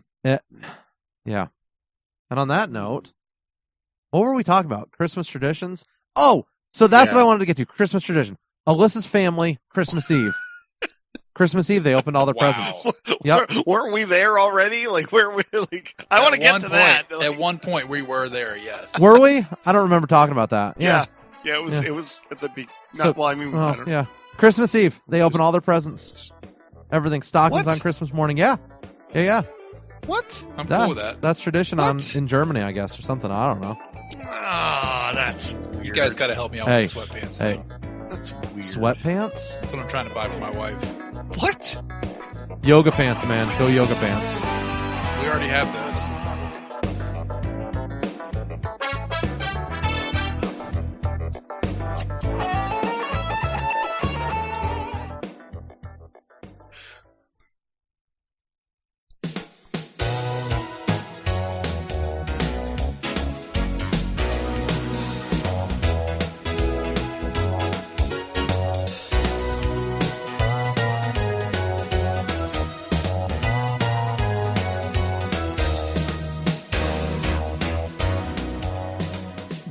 Yeah. And on that note, what were we talking about? Christmas traditions? Oh, so that's what I wanted to get to. Christmas tradition. Alyssa's family, Christmas Eve. Christmas Eve, they opened all their presents. Yep. Weren't we there already? Like, where we? Like, I want to get to that. At one point, we were there. Yes. Were we? I don't remember talking about that. Yeah. It was. It was at the beginning. I don't know. Christmas Eve, they open all their presents. Everything. Stockings on Christmas morning. Yeah. What? I'm cool with that. That's tradition in Germany, I guess, or something. I don't know. That's weird. You guys got to help me out with the sweatpants. Hey. That's weird. Sweatpants? That's what I'm trying to buy for my wife. What? Yoga pants, man. Go yoga pants. We already have those.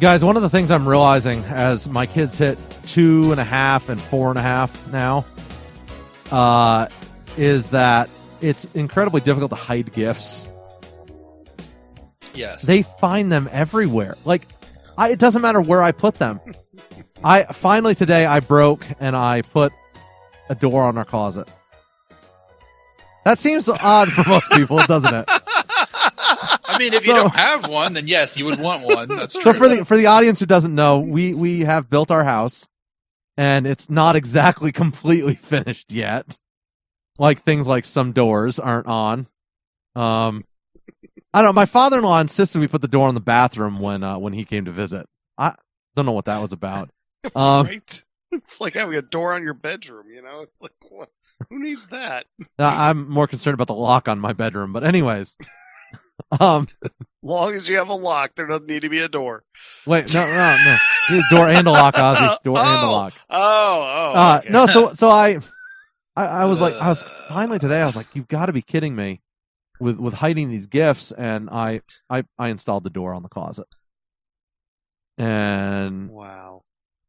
Guys, one of the things I'm realizing as my kids hit 2.5 and 4.5 now, is that it's incredibly difficult to hide gifts. Yes. They find them everywhere. Like, it doesn't matter where I put them. Finally today I broke and I put a door on our closet. That seems odd for most people, doesn't it? I mean, if you don't have one, then yes, you would want one. That's true. So for the audience who doesn't know, we have built our house, and it's not exactly completely finished yet. Like things like some doors aren't on. I don't know. My father-in-law insisted we put the door on the bathroom when he came to visit. I don't know what that was about. Right? It's like having a door on your bedroom. You know, it's like what? Who needs that? I'm more concerned about the lock on my bedroom. But anyways. Long as you have a lock, there doesn't need to be a door. Wait, no. You need a door and a lock, Ozzy. Door and a lock. Okay. No, so I was finally today, I was like, you've got to be kidding me with hiding these gifts, and I installed the door on the closet. And wow.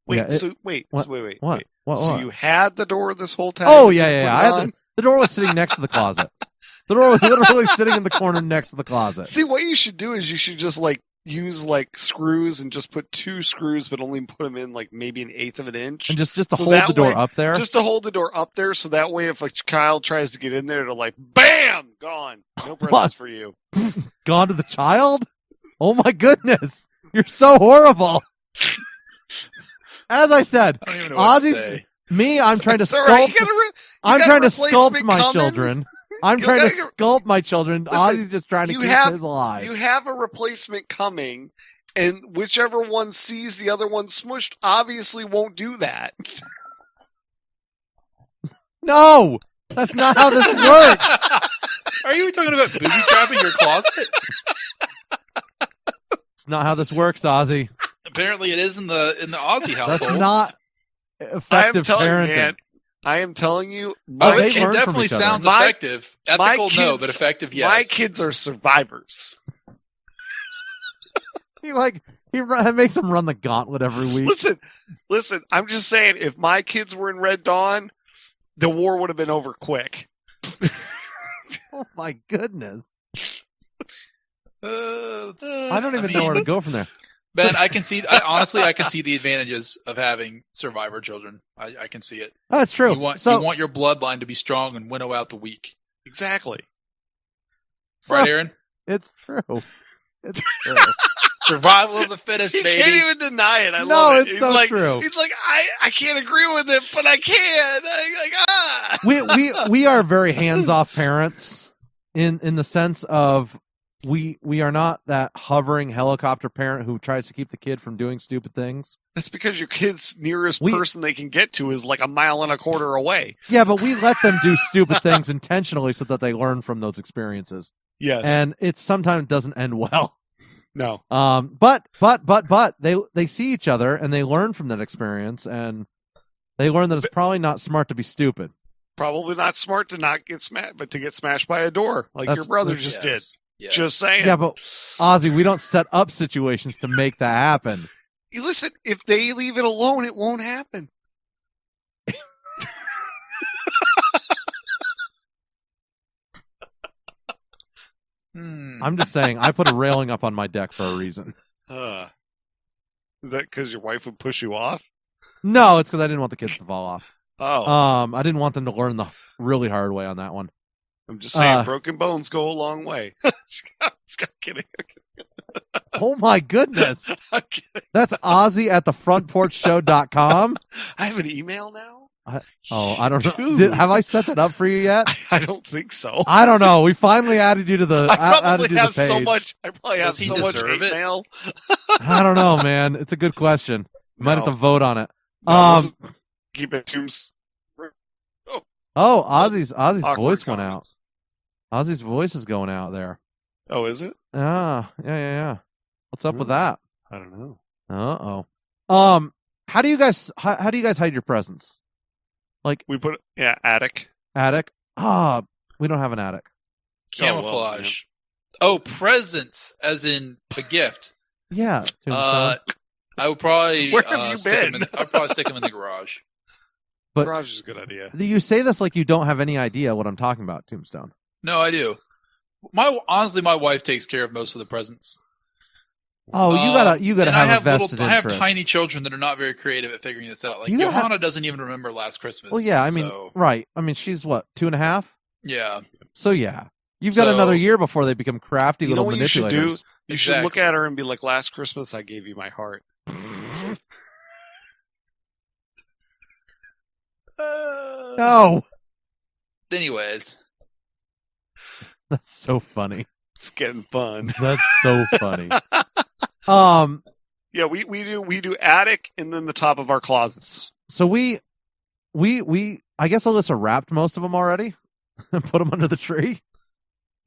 Wait. What? So you had the door this whole time? Oh, yeah. I had the door was sitting next to the closet. The door was literally sitting in the corner next to the closet. See, what you should do is you should just use screws and just put 2 screws, but only put them in maybe 1/8 of an inch. And just to hold the door up there? Just to hold the door up there, so that way if a child tries to get in there, it'll BAM! Gone. No presents for you. Gone to the child? Oh my goodness. You're so horrible. As I said, I don't even know what to say. I'm trying to sculpt. Right. I'm trying to sculpt my children. I'm trying to sculpt my children. Listen, Ozzy's just trying to keep his alive. You have a replacement coming, and whichever one sees the other one smushed obviously won't do that. No! That's not how this works! Are you talking about booby trapping your closet? It's not how this works, Ozzy. Apparently it is in the Aussie household. That's not effective parenting. I am telling you. It definitely sounds effective. Ethical, no, but effective, yes. My kids are survivors. He makes them run the gauntlet every week. Listen. I'm just saying, if my kids were in Red Dawn, the war would have been over quick. Oh my goodness! I don't even know where to go from there. Ben, I can see. Honestly, I can see the advantages of having survivor children. I can see it. That's true. You want your bloodline to be strong and winnow out the weak. Exactly. Right, Aaron? It's true. It's true. Survival of the fittest, baby. You can't even deny it. I love it. It's so true. He's like, I can't agree with it, but I can. We are very hands-off parents in the sense of we are not that hovering helicopter parent who tries to keep the kid from doing stupid things. That's because your kid's nearest person they can get to is 1.25 miles away. Yeah, but we let them do stupid things intentionally so that they learn from those experiences. Yes. And it sometimes doesn't end well. No. But they see each other and they learn from that experience, and they learn that it's probably not smart to be stupid. Probably not smart to not get smashed, but to get smashed by a door your brother just did. Yes. Just saying. Yeah, but Ozzy, we don't set up situations to make that happen. You listen, if they leave it alone, it won't happen. I'm just saying, I put a railing up on my deck for a reason. Is that because your wife would push you off? No, it's because I didn't want the kids to fall off. Oh. I didn't want them to learn the really hard way on that one. I'm just saying, broken bones go a long way. Just kidding. Oh my goodness. That's Ozzy at thefrontporchshow.com. I have an email now? I don't know. Have I set that up for you yet? I don't think so. I don't know. We finally added you to the I probably added have the page. so much. I probably have Does he so much deserve hate it? mail. I don't know, man. It's a good question. You might have to vote on it. No, keep it to. Ozzy's voice went out. comments. Ozzy's voice is going out there. Oh, is it? Yeah. What's up with that? I don't know. How do you guys hide your presents? We put attic. Attic? We don't have an attic. Camouflage. Presents, as in a gift. Yeah. I would probably. Where have you been? I'd probably stick him in the garage. But garage is a good idea. You say this like you don't have any idea what I'm talking about, Tombstone. No, I do. Honestly, my wife takes care of most of the presents. Oh, you gotta have a vested interest. I have tiny children that are not very creative at figuring this out. Like Johanna doesn't even remember last Christmas. Well, yeah, I mean, right. I mean, she's what, 2.5? Yeah. So yeah, you've got another year before they become crafty little manipulators. You should do? You should look at her and be like, "Last Christmas, I gave you my heart." No. Anyways, that's so funny. It's getting fun. That's so funny. Yeah, we do attic and then the top of our closets. So we I guess Alyssa wrapped most of them already and put them under the tree.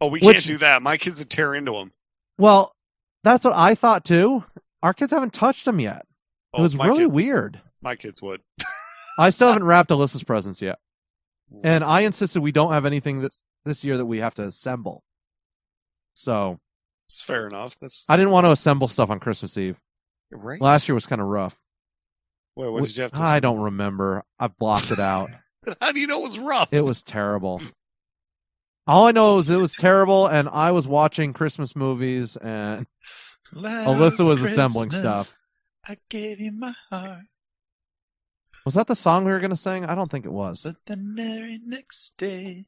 Oh, we can't do that. My kids would tear into them. Well, that's what I thought too. Our kids haven't touched them yet. It was really weird. My kids would. I still haven't wrapped Alyssa's presents yet. And I insisted we don't have anything this year that we have to assemble. So it's fair enough. I didn't want to assemble stuff on Christmas Eve. Right. Last year was kind of rough. Wait, what did you have to I don't remember. I blocked it out. How do you know it was rough? It was terrible. All I know is it was terrible, and I was watching Christmas movies, and Alyssa was assembling stuff. I gave you my heart. Was that the song we were going to sing? I don't think it was. But the very next day.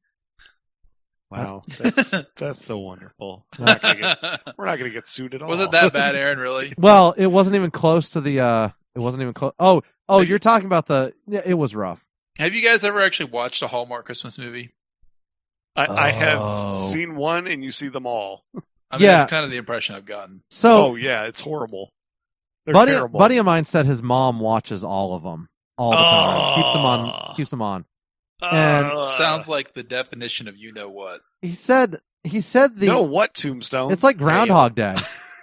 Wow, that's so wonderful. We're not going to get sued at all. Was it that bad, Aaron? Really? Well, it wasn't even close to the. It wasn't even close. Oh, you're talking about the. Yeah, it was rough. Have you guys ever actually watched a Hallmark Christmas movie? I have seen one, and you see them all. I mean, that's kind of the impression I've gotten. So, yeah, it's horrible. They're terrible. Buddy of mine said his mom watches all of them all the time. Keeps them on. And sounds like the definition of you know what. He said what, Tombstone? It's like Groundhog Day.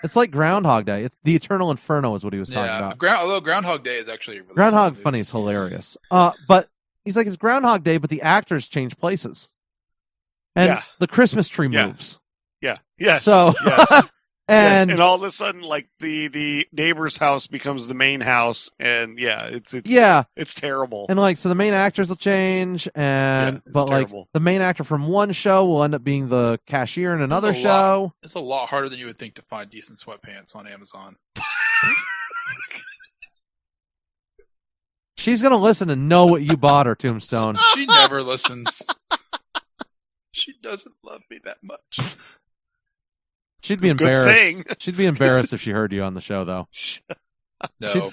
It's like Groundhog Day. It's the Eternal Inferno is what he was talking about. Although Groundhog Day is actually really Groundhog Funny is hilarious. But he's like, it's Groundhog Day, but the actors change places. And the Christmas tree moves. Yeah. Yes. So yes. and all of a sudden, like the neighbor's house becomes the main house, and it's terrible. And like, so the main actors will change, but like the main actor from one show will end up being the cashier in another show. It's a lot harder than you would think to find decent sweatpants on Amazon. She's gonna listen and know what you bought her, Tombstone. She never listens. She doesn't love me that much. She'd be embarrassed. She'd be embarrassed if she heard you on the show, though. No.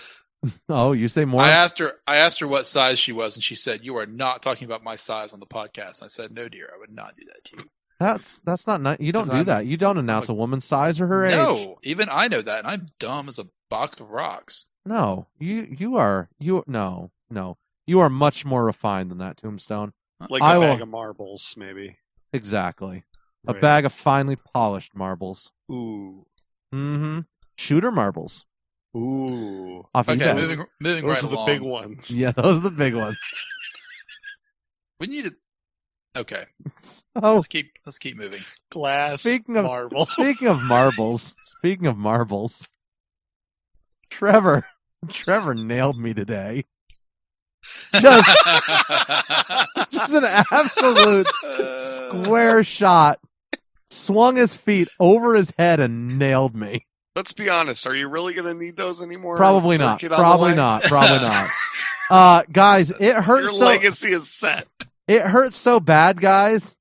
Oh, you say more? I asked her what size she was, and she said, "You are not talking about my size on the podcast." And I said, "No, dear, I would not do that to you." That's not nice. You don't do that. You don't announce a woman's size or her age. No, even I know that, and I'm dumb as a box of rocks. No, you are much more refined than that, Tombstone. Like a bag of marbles, maybe. Exactly. Right. A bag of finely polished marbles. Ooh. Mm-hmm. Shooter marbles. Ooh. Moving those right are along. The big ones. Yeah, those are the big ones. We need to. Okay. Oh. Let's keep moving. Glass. Marbles. Speaking of marbles. Trevor nailed me today. Just an absolute square shot. Swung his feet over his head and nailed me. Let's be honest. Are you really going to need those anymore? Probably not. Probably not. Guys, it hurts. Your legacy is set. It hurts so bad, guys,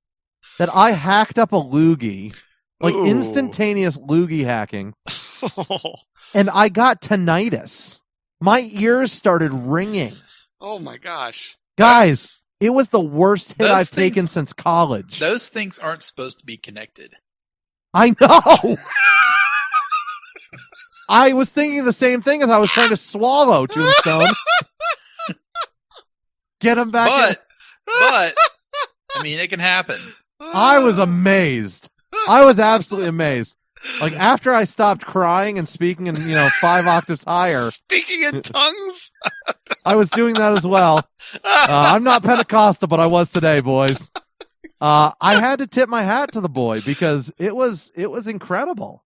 that I hacked up a loogie, like instantaneous loogie hacking, and I got tinnitus. My ears started ringing. Oh my gosh. Guys, it was the worst hit I've taken since college. Those things aren't supposed to be connected. I know. I was thinking the same thing as I was trying to swallow, Tombstone. Get him back in. But, I mean, it can happen. I was amazed. I was absolutely amazed. Like, after I stopped crying and speaking in, 5 octaves higher. Speaking in tongues? I was doing that as well. I'm not Pentecostal, but I was today, boys. I had to tip my hat to the boy because it was incredible.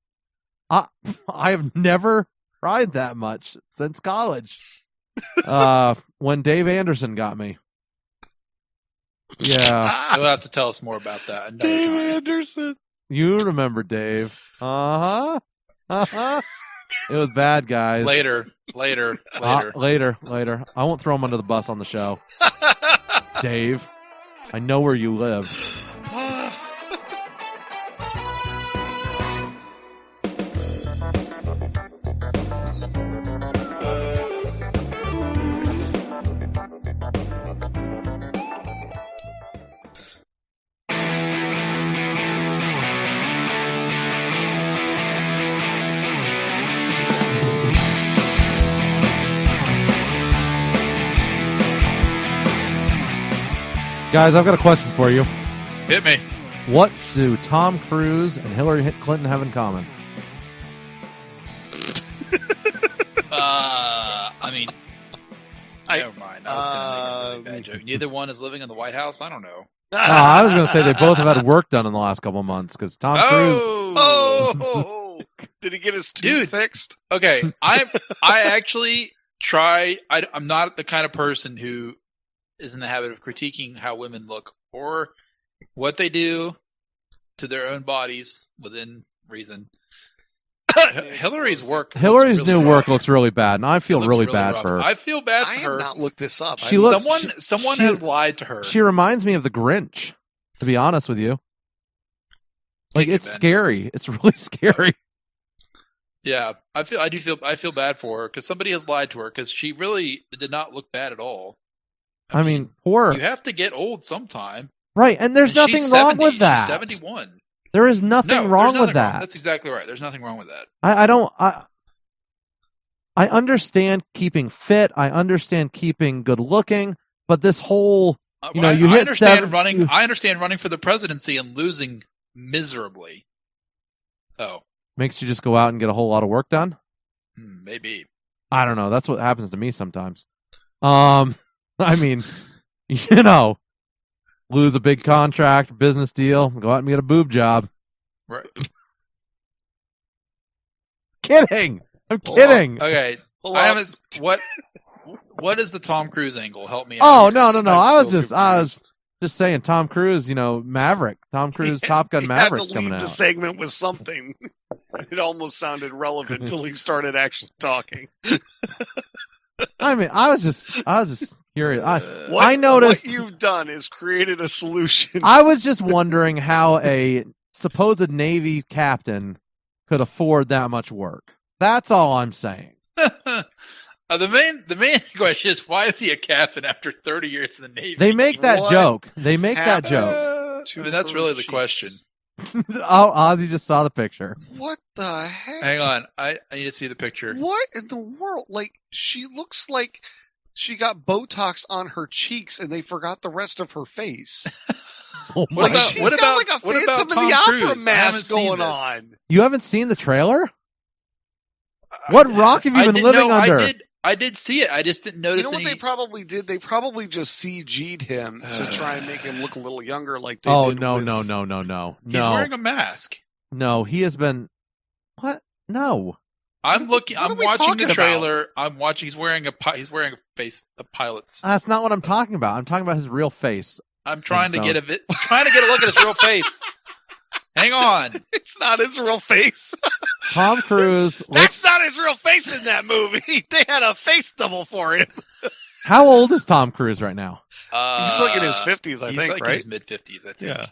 I have never cried that much since college. When Dave Anderson got me. Yeah. You'll have to tell us more about that another Dave time. Anderson. You remember Dave. Uh-huh. Uh-huh. It was bad, guys. Later. Later. I won't throw him under the bus on the show. Dave, I know where you live. Guys, I've got a question for you. Hit me. What do Tom Cruise and Hillary Clinton have in common? I mean, never mind. I was going to make a really bad joke. Neither one is living in the White House? I don't know. I was going to say they both have had work done in the last couple of months because Tom Cruise. Oh! Did he get his tooth fixed? Okay, I actually try. I'm not the kind of person who is in the habit of critiquing how women look or what they do to their own bodies within reason. Hillary's new work looks really bad, and I feel really bad for her. I feel bad for her. I have not looked this up. Someone has lied to her. She reminds me of the Grinch, to be honest with you. Like, it's scary. It's really scary. Yeah, I feel bad for her because somebody has lied to her because she really did not look bad at all. I mean, poor. You have to get old sometime. Right, and there's nothing wrong with that. She's 71. There is nothing wrong with that. That's exactly right. There's nothing wrong with that. I understand keeping fit. I understand keeping good looking, but this whole, I understand running for the presidency and losing miserably. Oh. Makes you just go out and get a whole lot of work done? Maybe. I don't know. That's what happens to me sometimes. I mean, lose a big contract, business deal, go out and get a boob job. Right. Kidding. I'm kidding. Okay. What is the Tom Cruise angle? Help me out. Oh, no. I was just saying Tom Cruise, Maverick. Tom Cruise, Top Gun Mavericks coming out. The segment was something. It almost sounded relevant until he started actually talking. I mean, I was just curious. I noticed what you've done is created a solution. I was just wondering how a supposed Navy captain could afford that much work. That's all I'm saying. The main question is, why is he a captain after 30 years in the Navy? They make that joke. I mean, that's really the question. Ozzy just saw the picture. What the heck? Hang on. I need to see the picture. What in the world? Like, she looks like she got Botox on her cheeks and they forgot the rest of her face. Oh my what about, she's got about, like a what Phantom about of Tom the Opera Cruise? mask going on. You haven't seen the trailer? What rock have you been living under? I did see it. I just didn't notice. You know what they probably did? They probably just CG'd him to try and make him look a little younger, like they did. No. He's wearing a mask. No, he has been. What? No. I'm watching the trailer. He's wearing a pilot's. That's not what I'm talking about. I'm talking about his real face. I'm trying to get a look at his real face. Hang on. It's not his real face. Tom Cruise. That's not his real face in that movie. They had a face double for him. How old is Tom Cruise right now? He's like in his 50s, I think, like right? In his mid-50s, I think. Yeah.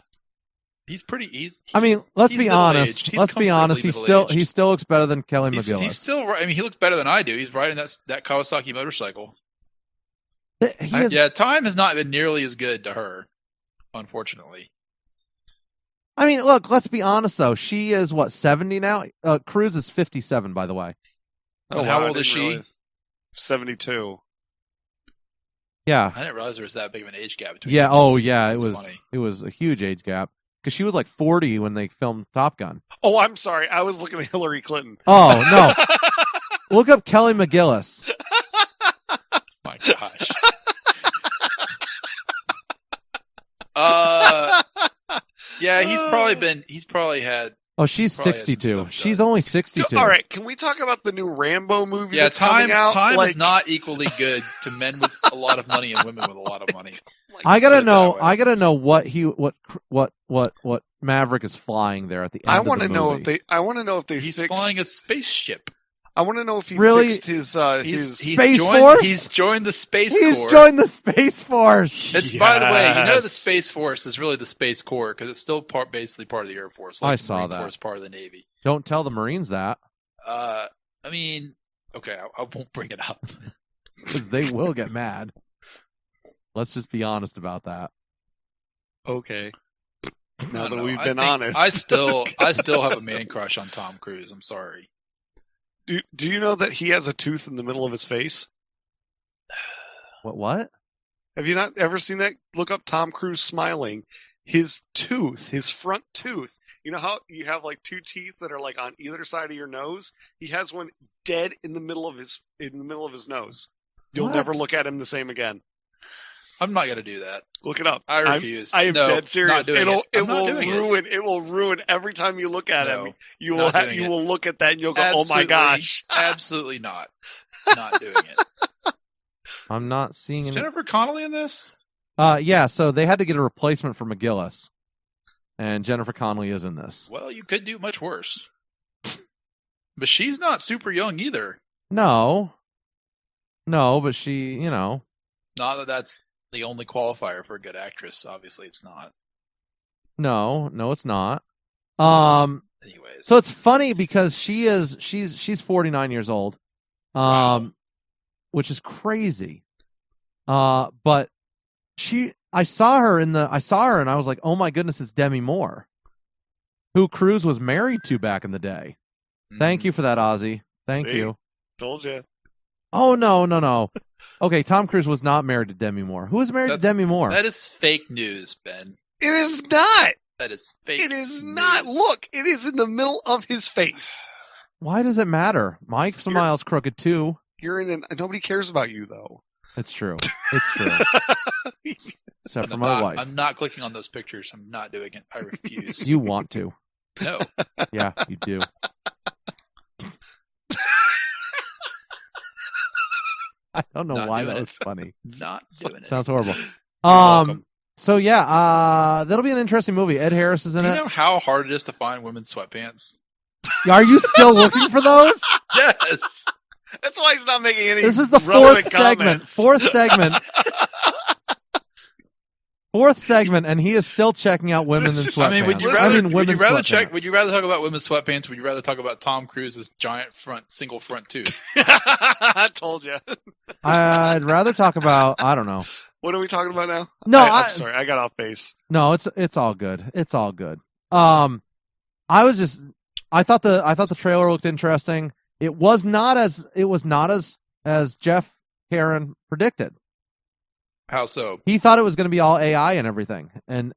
He's pretty. I mean, let's be honest. Let's be honest. He still looks better than Kelly McGillis. He's still. I mean, he looks better than I do. He's riding that Kawasaki motorcycle. Time has not been nearly as good to her, unfortunately. I mean, look, let's be honest, though. She is, 70 now? Cruise is 57, by the way. Oh, how old is she? 72. Yeah. I didn't realize there was that big of an age gap between them. Oh, yeah. Funny. It was a huge age gap. Because she was like 40 when they filmed Top Gun. Oh, I'm sorry. I was looking at Hillary Clinton. Oh, no. Look up Kelly McGillis. My gosh. Yeah, he's probably had. Oh, she's Probably has some 62. stuff She's done. only 62. All right, can we talk about the new Rambo movie Yeah, that's coming out? time Like, is not equally good to men with a lot of money and women with a lot of money. I Put gotta it know. that way. I gotta know what Maverick is flying there at the end. I want to know if they. I want to know if they. He's fixed, flying a spaceship. I want to know if he Really? fixed his. He's Space joined, Force? He's joined the Space He's Corps. joined the Space Force. It's by the way, you know the Yes. Space Force is really the Space Corps because it's still basically part of the Air Force. I the saw Marine that. Corps is part of the Navy. Don't tell the Marines that, I mean, okay, I won't bring it up. because they will get mad. Let's just be honest about that. Okay. Now I that don't know. we've I been think honest, I still have a man crush on Tom Cruise. I'm sorry. do you know that he has a tooth in the middle of his face? What? Have you not ever seen that? Look up Tom Cruise smiling. His tooth, his front tooth. You know how you have like two teeth that are like on either side of your nose? He has one dead in the middle of his nose. You'll What? never look at him the same again. I'm not gonna do that. Look it up. I refuse. I am No, dead serious. not doing it. It I'm not will doing ruin. It will ruin every time you look at No, him. You not will doing you it. will look at that and you'll go, "Oh my gosh!" Absolutely not. Not doing it. I'm not seeing Is any. Jennifer Connelly in this? Yeah. So they had to get a replacement for McGillis, and Jennifer Connelly is in this. Well, you could do much worse. But she's not super young either. No, but she, Not that that's the only qualifier for a good actress. Obviously, it's not. no, it's not. Anyways, So it's funny because she's 49 years old, which is crazy. But I saw her and I was like, oh my goodness, it's Demi Moore, who Cruise was married to back in the day. Thank you for that, Ozzy. Thank See? you. Told you. Oh no. Okay, Tom Cruise was not married to Demi Moore. Who was married to Demi Moore? That is fake news, Ben. It is not. That is fake. It is news. not. Look, it is in the middle of his face. Why does it matter? My smile's crooked too. You're in an. Nobody cares about you though. It's true. It's true. Except for my wife. I'm not clicking on those pictures. I'm not doing it. I refuse. You want to. No. Yeah, you do. I don't know Not why doing that it. was funny. Not doing it. Sounds horrible. welcome. So yeah, that'll be an interesting movie. Ed Harris is in Do you it. know how hard it is to find women's sweatpants? Are you still looking for those? Yes. That's why he's not making any. This is the relevant fourth segment. comments. Fourth segment, and he is still checking out women in sweatpants. I mean, would you women's rather sweatpants. Would you rather talk about women's sweatpants? Would you rather talk about Tom Cruise's giant single front tooth? I told you. I'd rather talk about. I don't know. What are we talking about now? No, I'm sorry, I got off base. No, it's all good. It's all good. I thought the trailer looked interesting. It was not as Jeff Caron predicted. How so? He thought it was going to be all AI and everything. And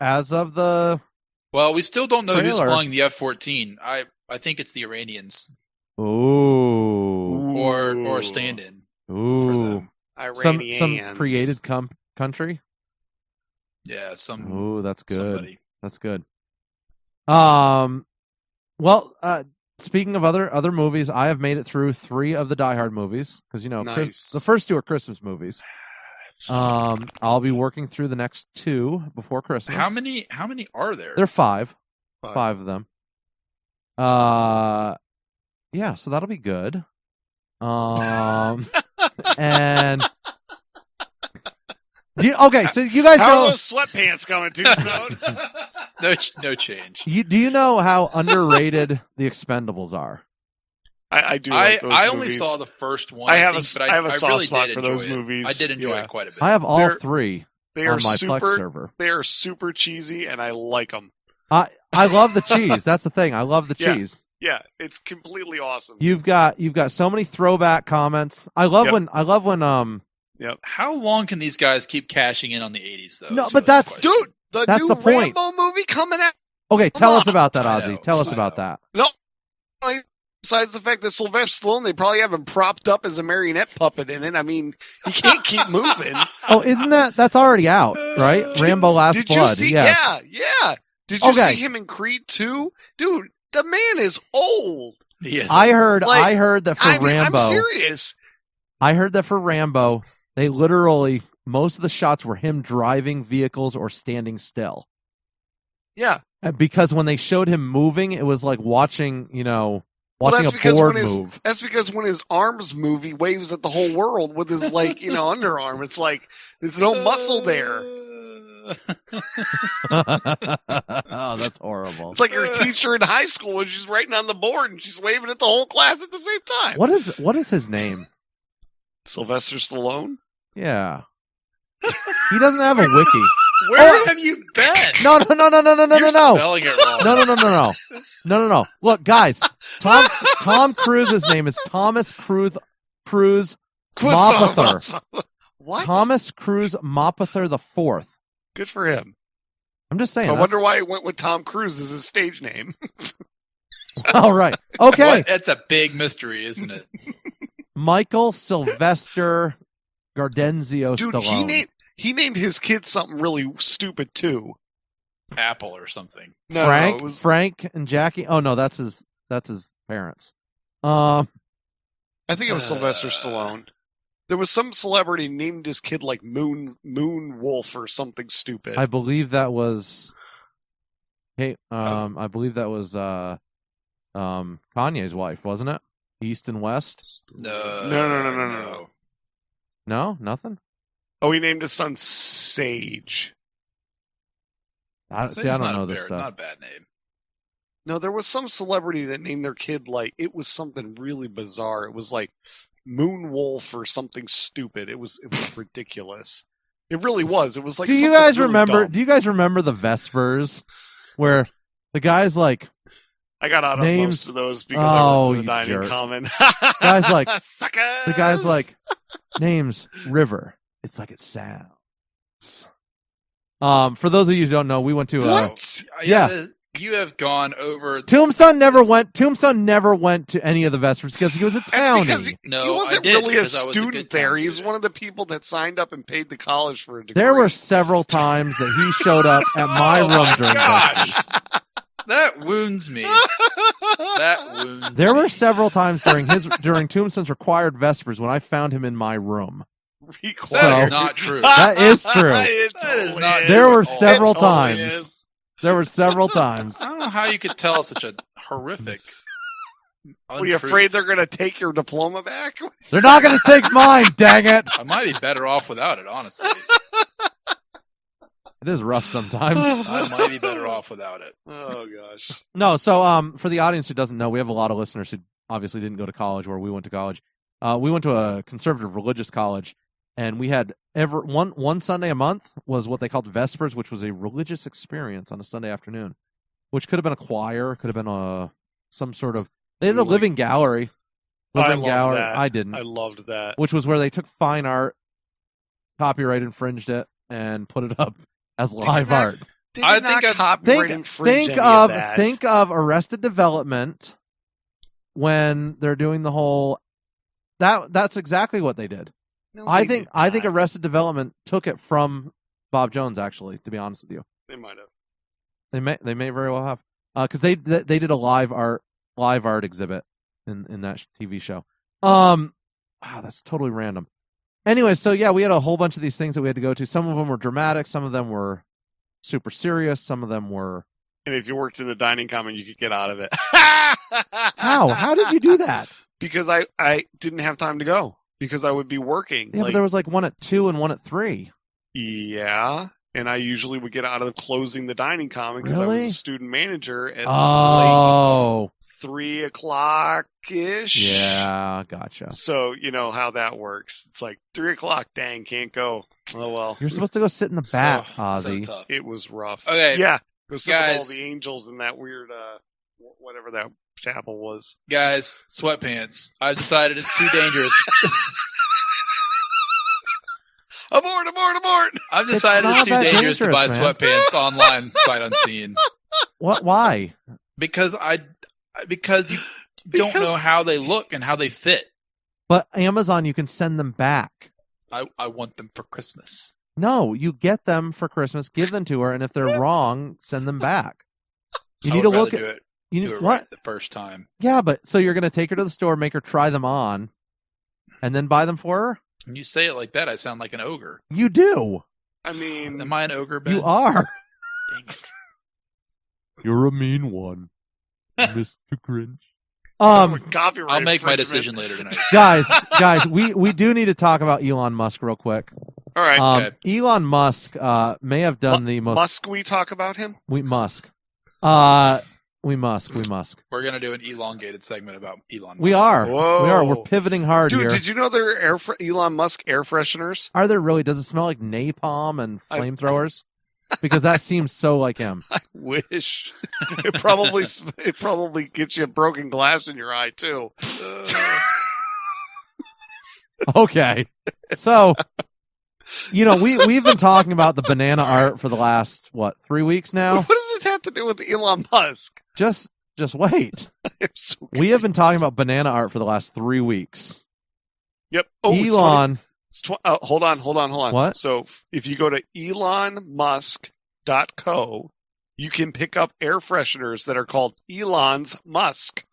as of the we still don't know who's trailer. flying the F-14. I think it's the Iranians ooh or stand-in for ooh them. some Iranians. created country. Yeah, some. Ooh, that's good. Somebody. That's good. Speaking of other movies, I have made it through 3 of the Die Hard movies because Nice. the first 2 are Christmas movies. I'll be working through the next 2 before Christmas. How many are there? There are 5. 5. 5 of them. Yeah, so that'll be good. And so you guys How know are those sweatpants coming to? no change. do you know how underrated the Expendables are? I do. Like those I only movies. saw the first one. I have but a soft really spot did for those enjoy it. movies. I did enjoy Yeah. it quite a bit. I have all They're- 3 They on are my super. Plex server. They are super cheesy, and I like them. I love the cheese. That's the thing. I love the Yeah. cheese. Yeah, it's completely awesome. You've got so many throwback comments. I love Yep. when How long can these guys keep cashing in on the 80s, though? No, is but really the that's- question. Dude, the That's new the point. Rambo movie coming out. Okay, tell Come us about that, I Ozzy. know. Tell us I about know. that. Besides the fact that Sylvester Stallone, they probably have him propped up as a marionette puppet in it. I mean, he can't keep moving. Oh, isn't that's already out, right? Rambo Last Did Blood. you see? Yes. Yeah. Did you see him in Creed 2? Dude, the man is old. He is. I heard that for Rambo. I'm serious. I heard that for Rambo, they literally, most of the shots were him driving vehicles or standing still. Yeah. Because when they showed him moving, it was like watching a board move. That's because when his arms move, he waves at the whole world with his underarm. It's like there's no muscle there. Oh, that's horrible. It's like your teacher in high school and she's writing on the board and she's waving at the whole class at the same time. What is his name? Sylvester Stallone? Yeah. He doesn't have a wiki. Where have you been? No. You're spelling it wrong. No. Look, guys, Tom Cruise's name is Thomas Cruise Mopather. What? Thomas Cruise Mopather the Fourth. Good for him. I'm just saying. I wonder why he went with Tom Cruise as his stage name. All right. Okay. That's a big mystery, isn't it? Michael Sylvester Gardenzio Stallone. Dude, he named his kid something really stupid too. Apple or something. No, Frank and Jackie. Oh no, that's his parents. I think it was Sylvester Stallone. There was some celebrity named his kid like Moon Wolf or something stupid. I believe that was. Hey, I believe that was Kanye's wife, wasn't it? East and West. No. No, nothing. Oh, he named his son Sage. I don't know this stuff. Not a bad name. No, there was some celebrity that named their kid like it was something really bizarre. It was like Moon Wolf or something stupid. It was ridiculous. It really was. It was like. Do you guys remember the Vespers, where the guys like? I got out of most of those because I worked in the dining common. Guys like Suckers! the guys like names River. It's like it sounds. For those of you who don't know, we went to what? Yeah. You have gone over. Tombstone never went to any of the Vespers because he was a townie. He wasn't really a student there. He's one of the people that signed up and paid the college for a degree. There were several times that he showed up at my room during Vespers. That wounds me. There were several times during Tombstone's required Vespers when I found him in my room. That is not true. That is true. That is not true. There were several times. There were several times. I don't know how you could tell such a horrific. Are you afraid they're going to take your diploma back? They're not going to take mine, dang it. I might be better off without it, honestly. It is rough sometimes. I might be better off without it. Oh, gosh. No, so for the audience who doesn't know, we have a lot of listeners who obviously didn't go to college where we went to college. We went to a conservative religious college, and we had one Sunday a month was what they called Vespers, which was a religious experience on a Sunday afternoon, which could have been a choir, could have been some sort of. They had a living gallery. Living gallery. That. I didn't. I loved that. Which was where they took fine art, copyright infringed it, and put it up as live art. Think of Arrested Development when they're doing the whole. That's exactly what they did. No, I think Arrested Development took it from Bob Jones. Actually, to be honest with you, they might have. They may very well have because they did a live art exhibit in that TV show. Wow, that's totally random. Anyway, so yeah, we had a whole bunch of these things that we had to go to. Some of them were dramatic, some of them were super serious, some of them were. And if you worked in the dining common, you could get out of it. How? How did you do that? Because I didn't have time to go. Because I would be working. Yeah, but there was like one at 2 and one at 3. Yeah, and I usually would get out of closing the dining common because I was a student manager at like 3 o'clock-ish. Yeah, gotcha. So, you know how that works. It's like 3 o'clock, dang, can't go. Oh, well. You're supposed to go sit in the back, Ozzy. So tough. It was rough. Okay. Yeah, go sit with all the angels in that weird, whatever that chapel was. Guys, Sweatpants. I decided it's too dangerous. Abort! I've decided it's too dangerous to buy Sweatpants online sight unseen. What? Why? Because you don't know how they look and how they fit. But Amazon, you can send them back. I want them for Christmas. No, you get them for Christmas, give them to her, and if they're wrong, send them back. You need to look at it. You do it what? right the first time. Yeah, but so you're going to take her to the store, make her try them on, and then buy them for her? When you say it like that, I sound like an ogre. You do. I mean, Am I an ogre, Ben? You are. Dang it. You're a mean one, Mr. Grinch. copyright I'll make my infringement. decision later tonight. Guys, we do need to talk about Elon Musk real quick. All right. Okay. Elon Musk may have done the most. Must we talk about him? We must. We must. We're gonna do an elongated segment about Elon Musk. We are. Whoa. We are. We're pivoting hard Dude, here. did you know there are Elon Musk air fresheners? Are there really? Does it smell like napalm and flamethrowers? Because that seems so like him. I wish. It probably gets you broken glass in your eye too. Okay. So, we've been talking about the banana art for the last 3 weeks now? What does this have to do with Elon Musk? Just wait. I'm so We have been talking about banana art for the last 3 weeks. Yep. Oh, Elon. Hold on. What? So if you go to elonmusk.co, you can pick up air fresheners that are called Elon's Musk,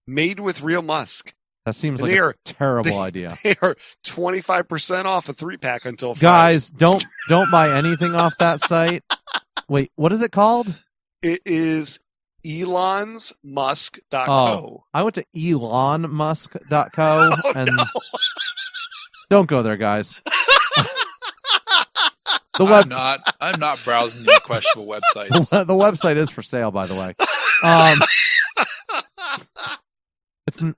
made with real musk. That seems like a terrible idea. They are 25% off a 3-pack until Friday. Guys, don't buy anything off that site. Wait, what is it called? It is elonsmusk.co. Oh, I went to elonmusk.co and don't go there, guys. I'm not browsing these questionable websites. The website is for sale, by the way.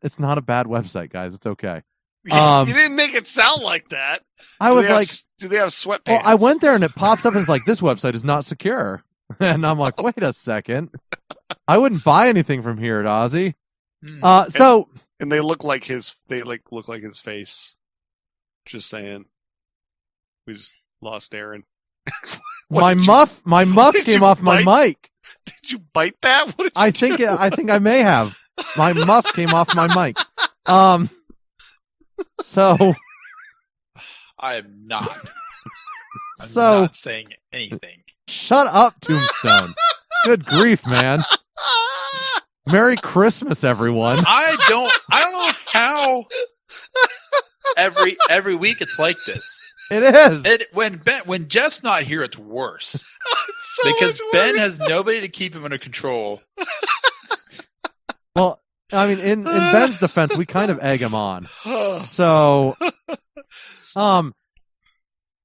It's not a bad website, guys. It's okay. You didn't make it sound like that. I was like, do they have sweatpants? well, I went there and it pops up and it's like, this website is not secure. And I'm like, wait a second. I wouldn't buy anything from here at Ozzy. And they look like his face. Just saying. We just lost Aaron. my muff came off my mic. Did you bite that? What did you I do? think I may have. My muff came off my mic. So I am not. I'm So- not saying anything. shut up, Tombstone. Good grief, man. Merry Christmas, everyone. I don't know how every week it's like this. It is. When Jeff's not here, it's worse. It's so Because much Ben worse. has nobody to keep him under control. Well, I mean, in Ben's defense, we kind of egg him on. So,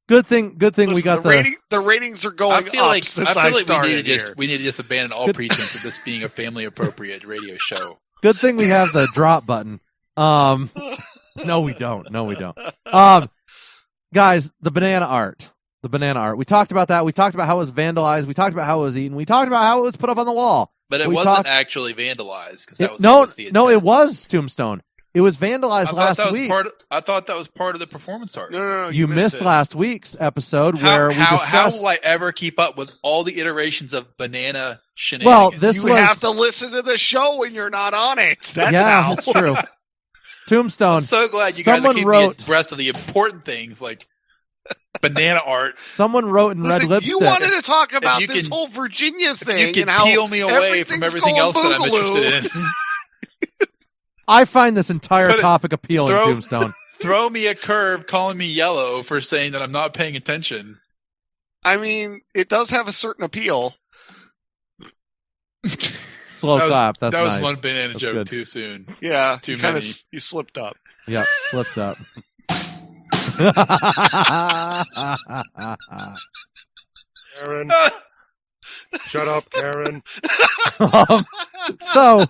good thing Listen, we got the ratings are going up since I started here. we need to just abandon all pretense of this being a family appropriate radio show. good thing we have the drop button. No, we don't. Guys, the banana art. We talked about that. We talked about how it was vandalized. We talked about how it was eaten. We talked about how it was put up on the wall. But it We wasn't talked- actually vandalized because that was No, always the intent. it was Tombstone. It was vandalized last week. I thought that was part of the performance art. No, You missed it. last week's episode How, where we how discussed. will I ever keep up with all the iterations of banana shenanigans? Well, this You was have to listen to the show when you're not on it. That's yeah, how. that's true. Tombstone. I'm so glad you guys are someone keeping me wrote- abreast of the important things like banana art. Someone wrote in Listen, red lipstick. you wanted to talk about you this can- whole Virginia If thing you can and how peel me away from everything's everything going else that I'm boogaloo. interested in. I find this entire Put it- topic appealing, throw- Tombstone. Throw me a curve calling me yellow for saying that I'm not paying attention. I mean, it does have a certain appeal. Slow clap. That's that was nice. one banana That's joke good. too soon. Yeah, Too you kind of many. you slipped up. Yep, slipped up. Karen. Shut up, Karen. So,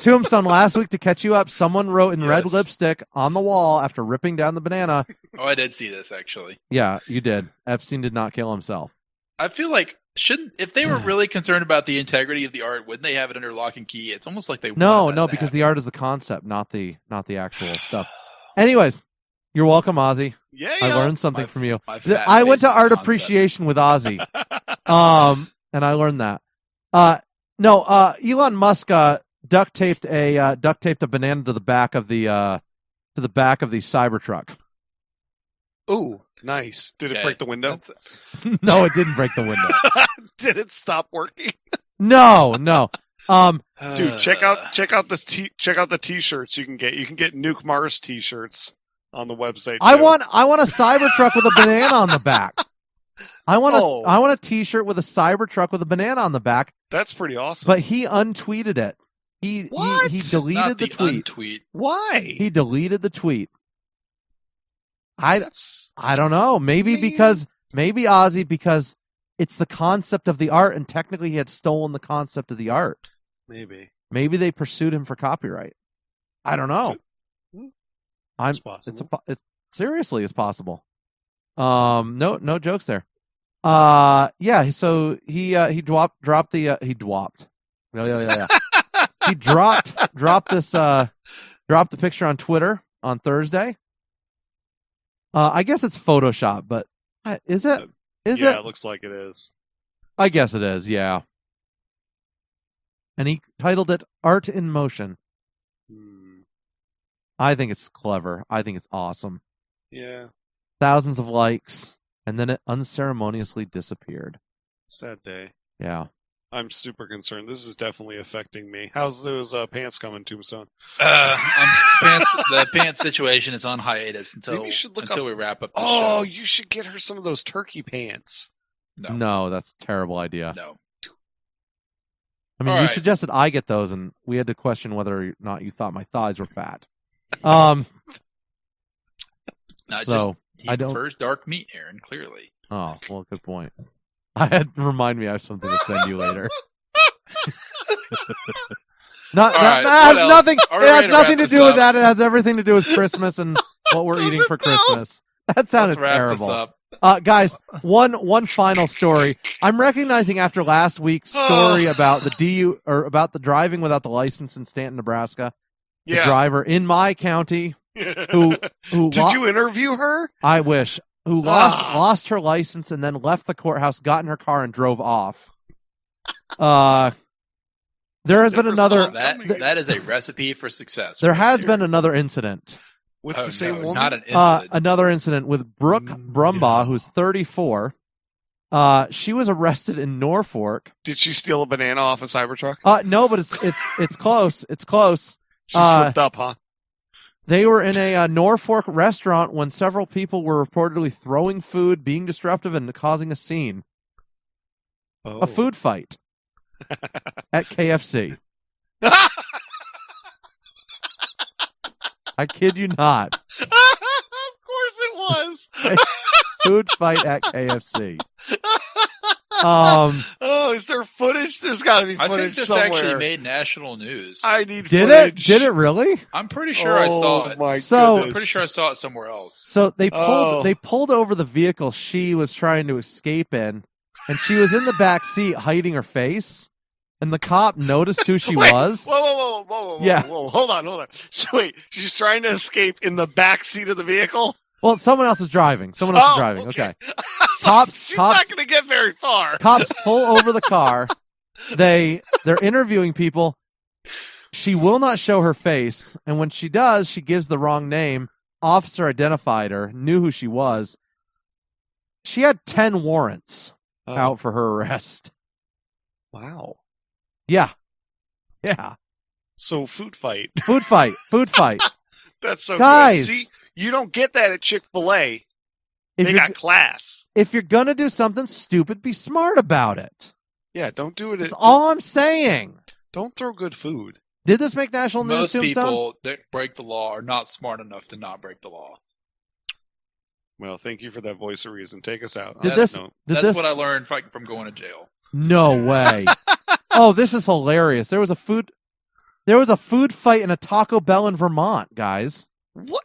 Tombstone, last week to catch you up, someone wrote in red Yes. lipstick on the wall after ripping down the banana. Oh, I did see this actually. Yeah, you did. Epstein did not kill himself. I feel like if they were really concerned about the integrity of the art, wouldn't they have it under lock and key? It's almost like they No, because the art is the concept, not the actual stuff. Anyways, you're welcome, Ozzy. Yeah, I yeah. learned something from you. my fat I went face to is art the concept. appreciation with Ozzy, and I learned that. Elon Musk duct taped a banana to the back of the Cybertruck. Ooh, Nice. Did it Okay, break the window? No, it didn't break the window. Did it stop working? No. Dude, check out the t-shirts you can get. You can get Nuke Mars t-shirts on the website. I too. want a Cybertruck with a banana on the back. I want a t-shirt with a Cybertruck with a banana on the back. That's pretty awesome. But he untweeted it. He deleted Not the tweet. untweet. Why? He deleted the tweet. I don't know. Maybe Ozzy, because it's the concept of the art, and technically he had stolen the concept of the art. Maybe they pursued him for copyright. I don't know. It's possible. Seriously, it's possible. No jokes there. Yeah. So he dropped the he dropped. Yeah. He dropped the picture on Twitter on Thursday. I guess it's Photoshop, but is it? It looks like it is. I guess it is, yeah. And he titled it Art in Motion. I think it's clever. I think it's awesome. Yeah. Thousands of likes, and then it unceremoniously disappeared. Sad day. Yeah. I'm super concerned. This is definitely affecting me. How's those pants coming, Tombstone? The pants situation is on hiatus until we wrap up the show. Oh, you should get her some of those turkey pants. No, that's a terrible idea. No. I mean, you suggested I get those, and we had to question whether or not you thought my thighs were fat. He prefers dark meat, Aaron, clearly. Oh, well, good point. I had to remind me I have something to send you later. Nothing. It has nothing to do with that. It has everything to do with Christmas and what we're eating for Christmas. That sounded terrible. Guys, one final story. I'm recognizing after last week's story about about the driving without the license in Stanton, Nebraska. The driver in my county who did you interview her? I wish. Who lost her license and then left the courthouse, got in her car, and drove off. There has been another. That is a recipe for success. There has been another incident. With the same woman? Not an incident. Another incident with Brooke Brumbaugh, who's 34. She was arrested in Norfolk. Did she steal a banana off a Cybertruck? No, but it's close. It's close. She slipped up, huh? They were in a Norfolk restaurant when several people were reportedly throwing food, being disruptive, and causing a scene. Oh. A food fight at KFC. I kid you not. Of course it was. Food fight at KFC. Is there footage? There's got to be footage. I think this somewhere. actually made national news. I need Did footage. Did it really? I'm pretty sure I saw it. I'm pretty sure I saw it somewhere else. So they pulled over the vehicle she was trying to escape in, and she was in the back seat hiding her face. And the cop noticed who she was. Whoa. Yeah. Whoa, hold on. Wait, she's trying to escape in the back seat of the vehicle? Well, someone else is driving. Okay. She's not going to get very far. Cops pull over the car. They're interviewing people. She will not show her face. And when she does, she gives the wrong name. Officer identified her, knew who she was. She had 10 warrants out for her arrest. Wow. Yeah. So food fight. Food fight. That's so Guys, good. See, you don't get that at Chick-fil-A. They got class. If you're going to do something stupid, be smart about it. Yeah, don't do it. That's all I'm saying. Don't throw good food. Did this make national news? Most people that break the law are not smart enough to not break the law. Well, thank you for that voice of reason. Take us out. That's what I learned from going to jail. No way. Oh, this is hilarious. There was a food fight in a Taco Bell in Vermont, guys. What?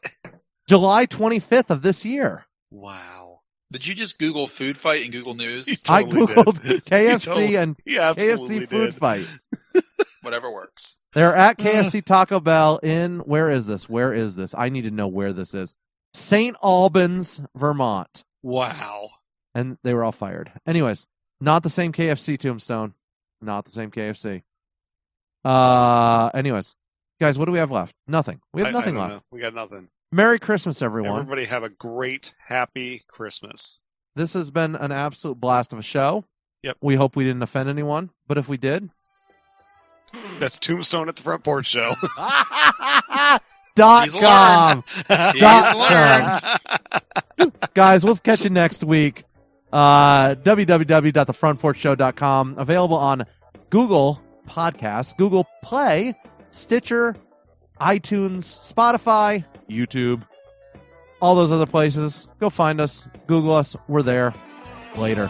July 25th of this year. Wow. Did you just Google food fight in Google News? I Googled KFC and KFC food fight. Whatever works. They're at KFC Taco Bell in, where is this? I need to know where this is. St. Albans, Vermont. Wow. And they were all fired. Anyways, not the same KFC, Tombstone. Not the same KFC. Anyways, guys, what do we have left? Nothing. We have nothing left. We got nothing. Merry Christmas, everyone. Everybody have a great, happy Christmas. This has been an absolute blast of a show. Yep. We hope we didn't offend anyone, but if we did... That's Tombstone at the Front Porch Show. .com. He's learned. Guys, we'll catch you next week. www.thefrontporchshow.com. Available on Google Podcasts, Google Play, Stitcher, iTunes, Spotify, YouTube, all those other places. Go find us. Google us. We're there. Later.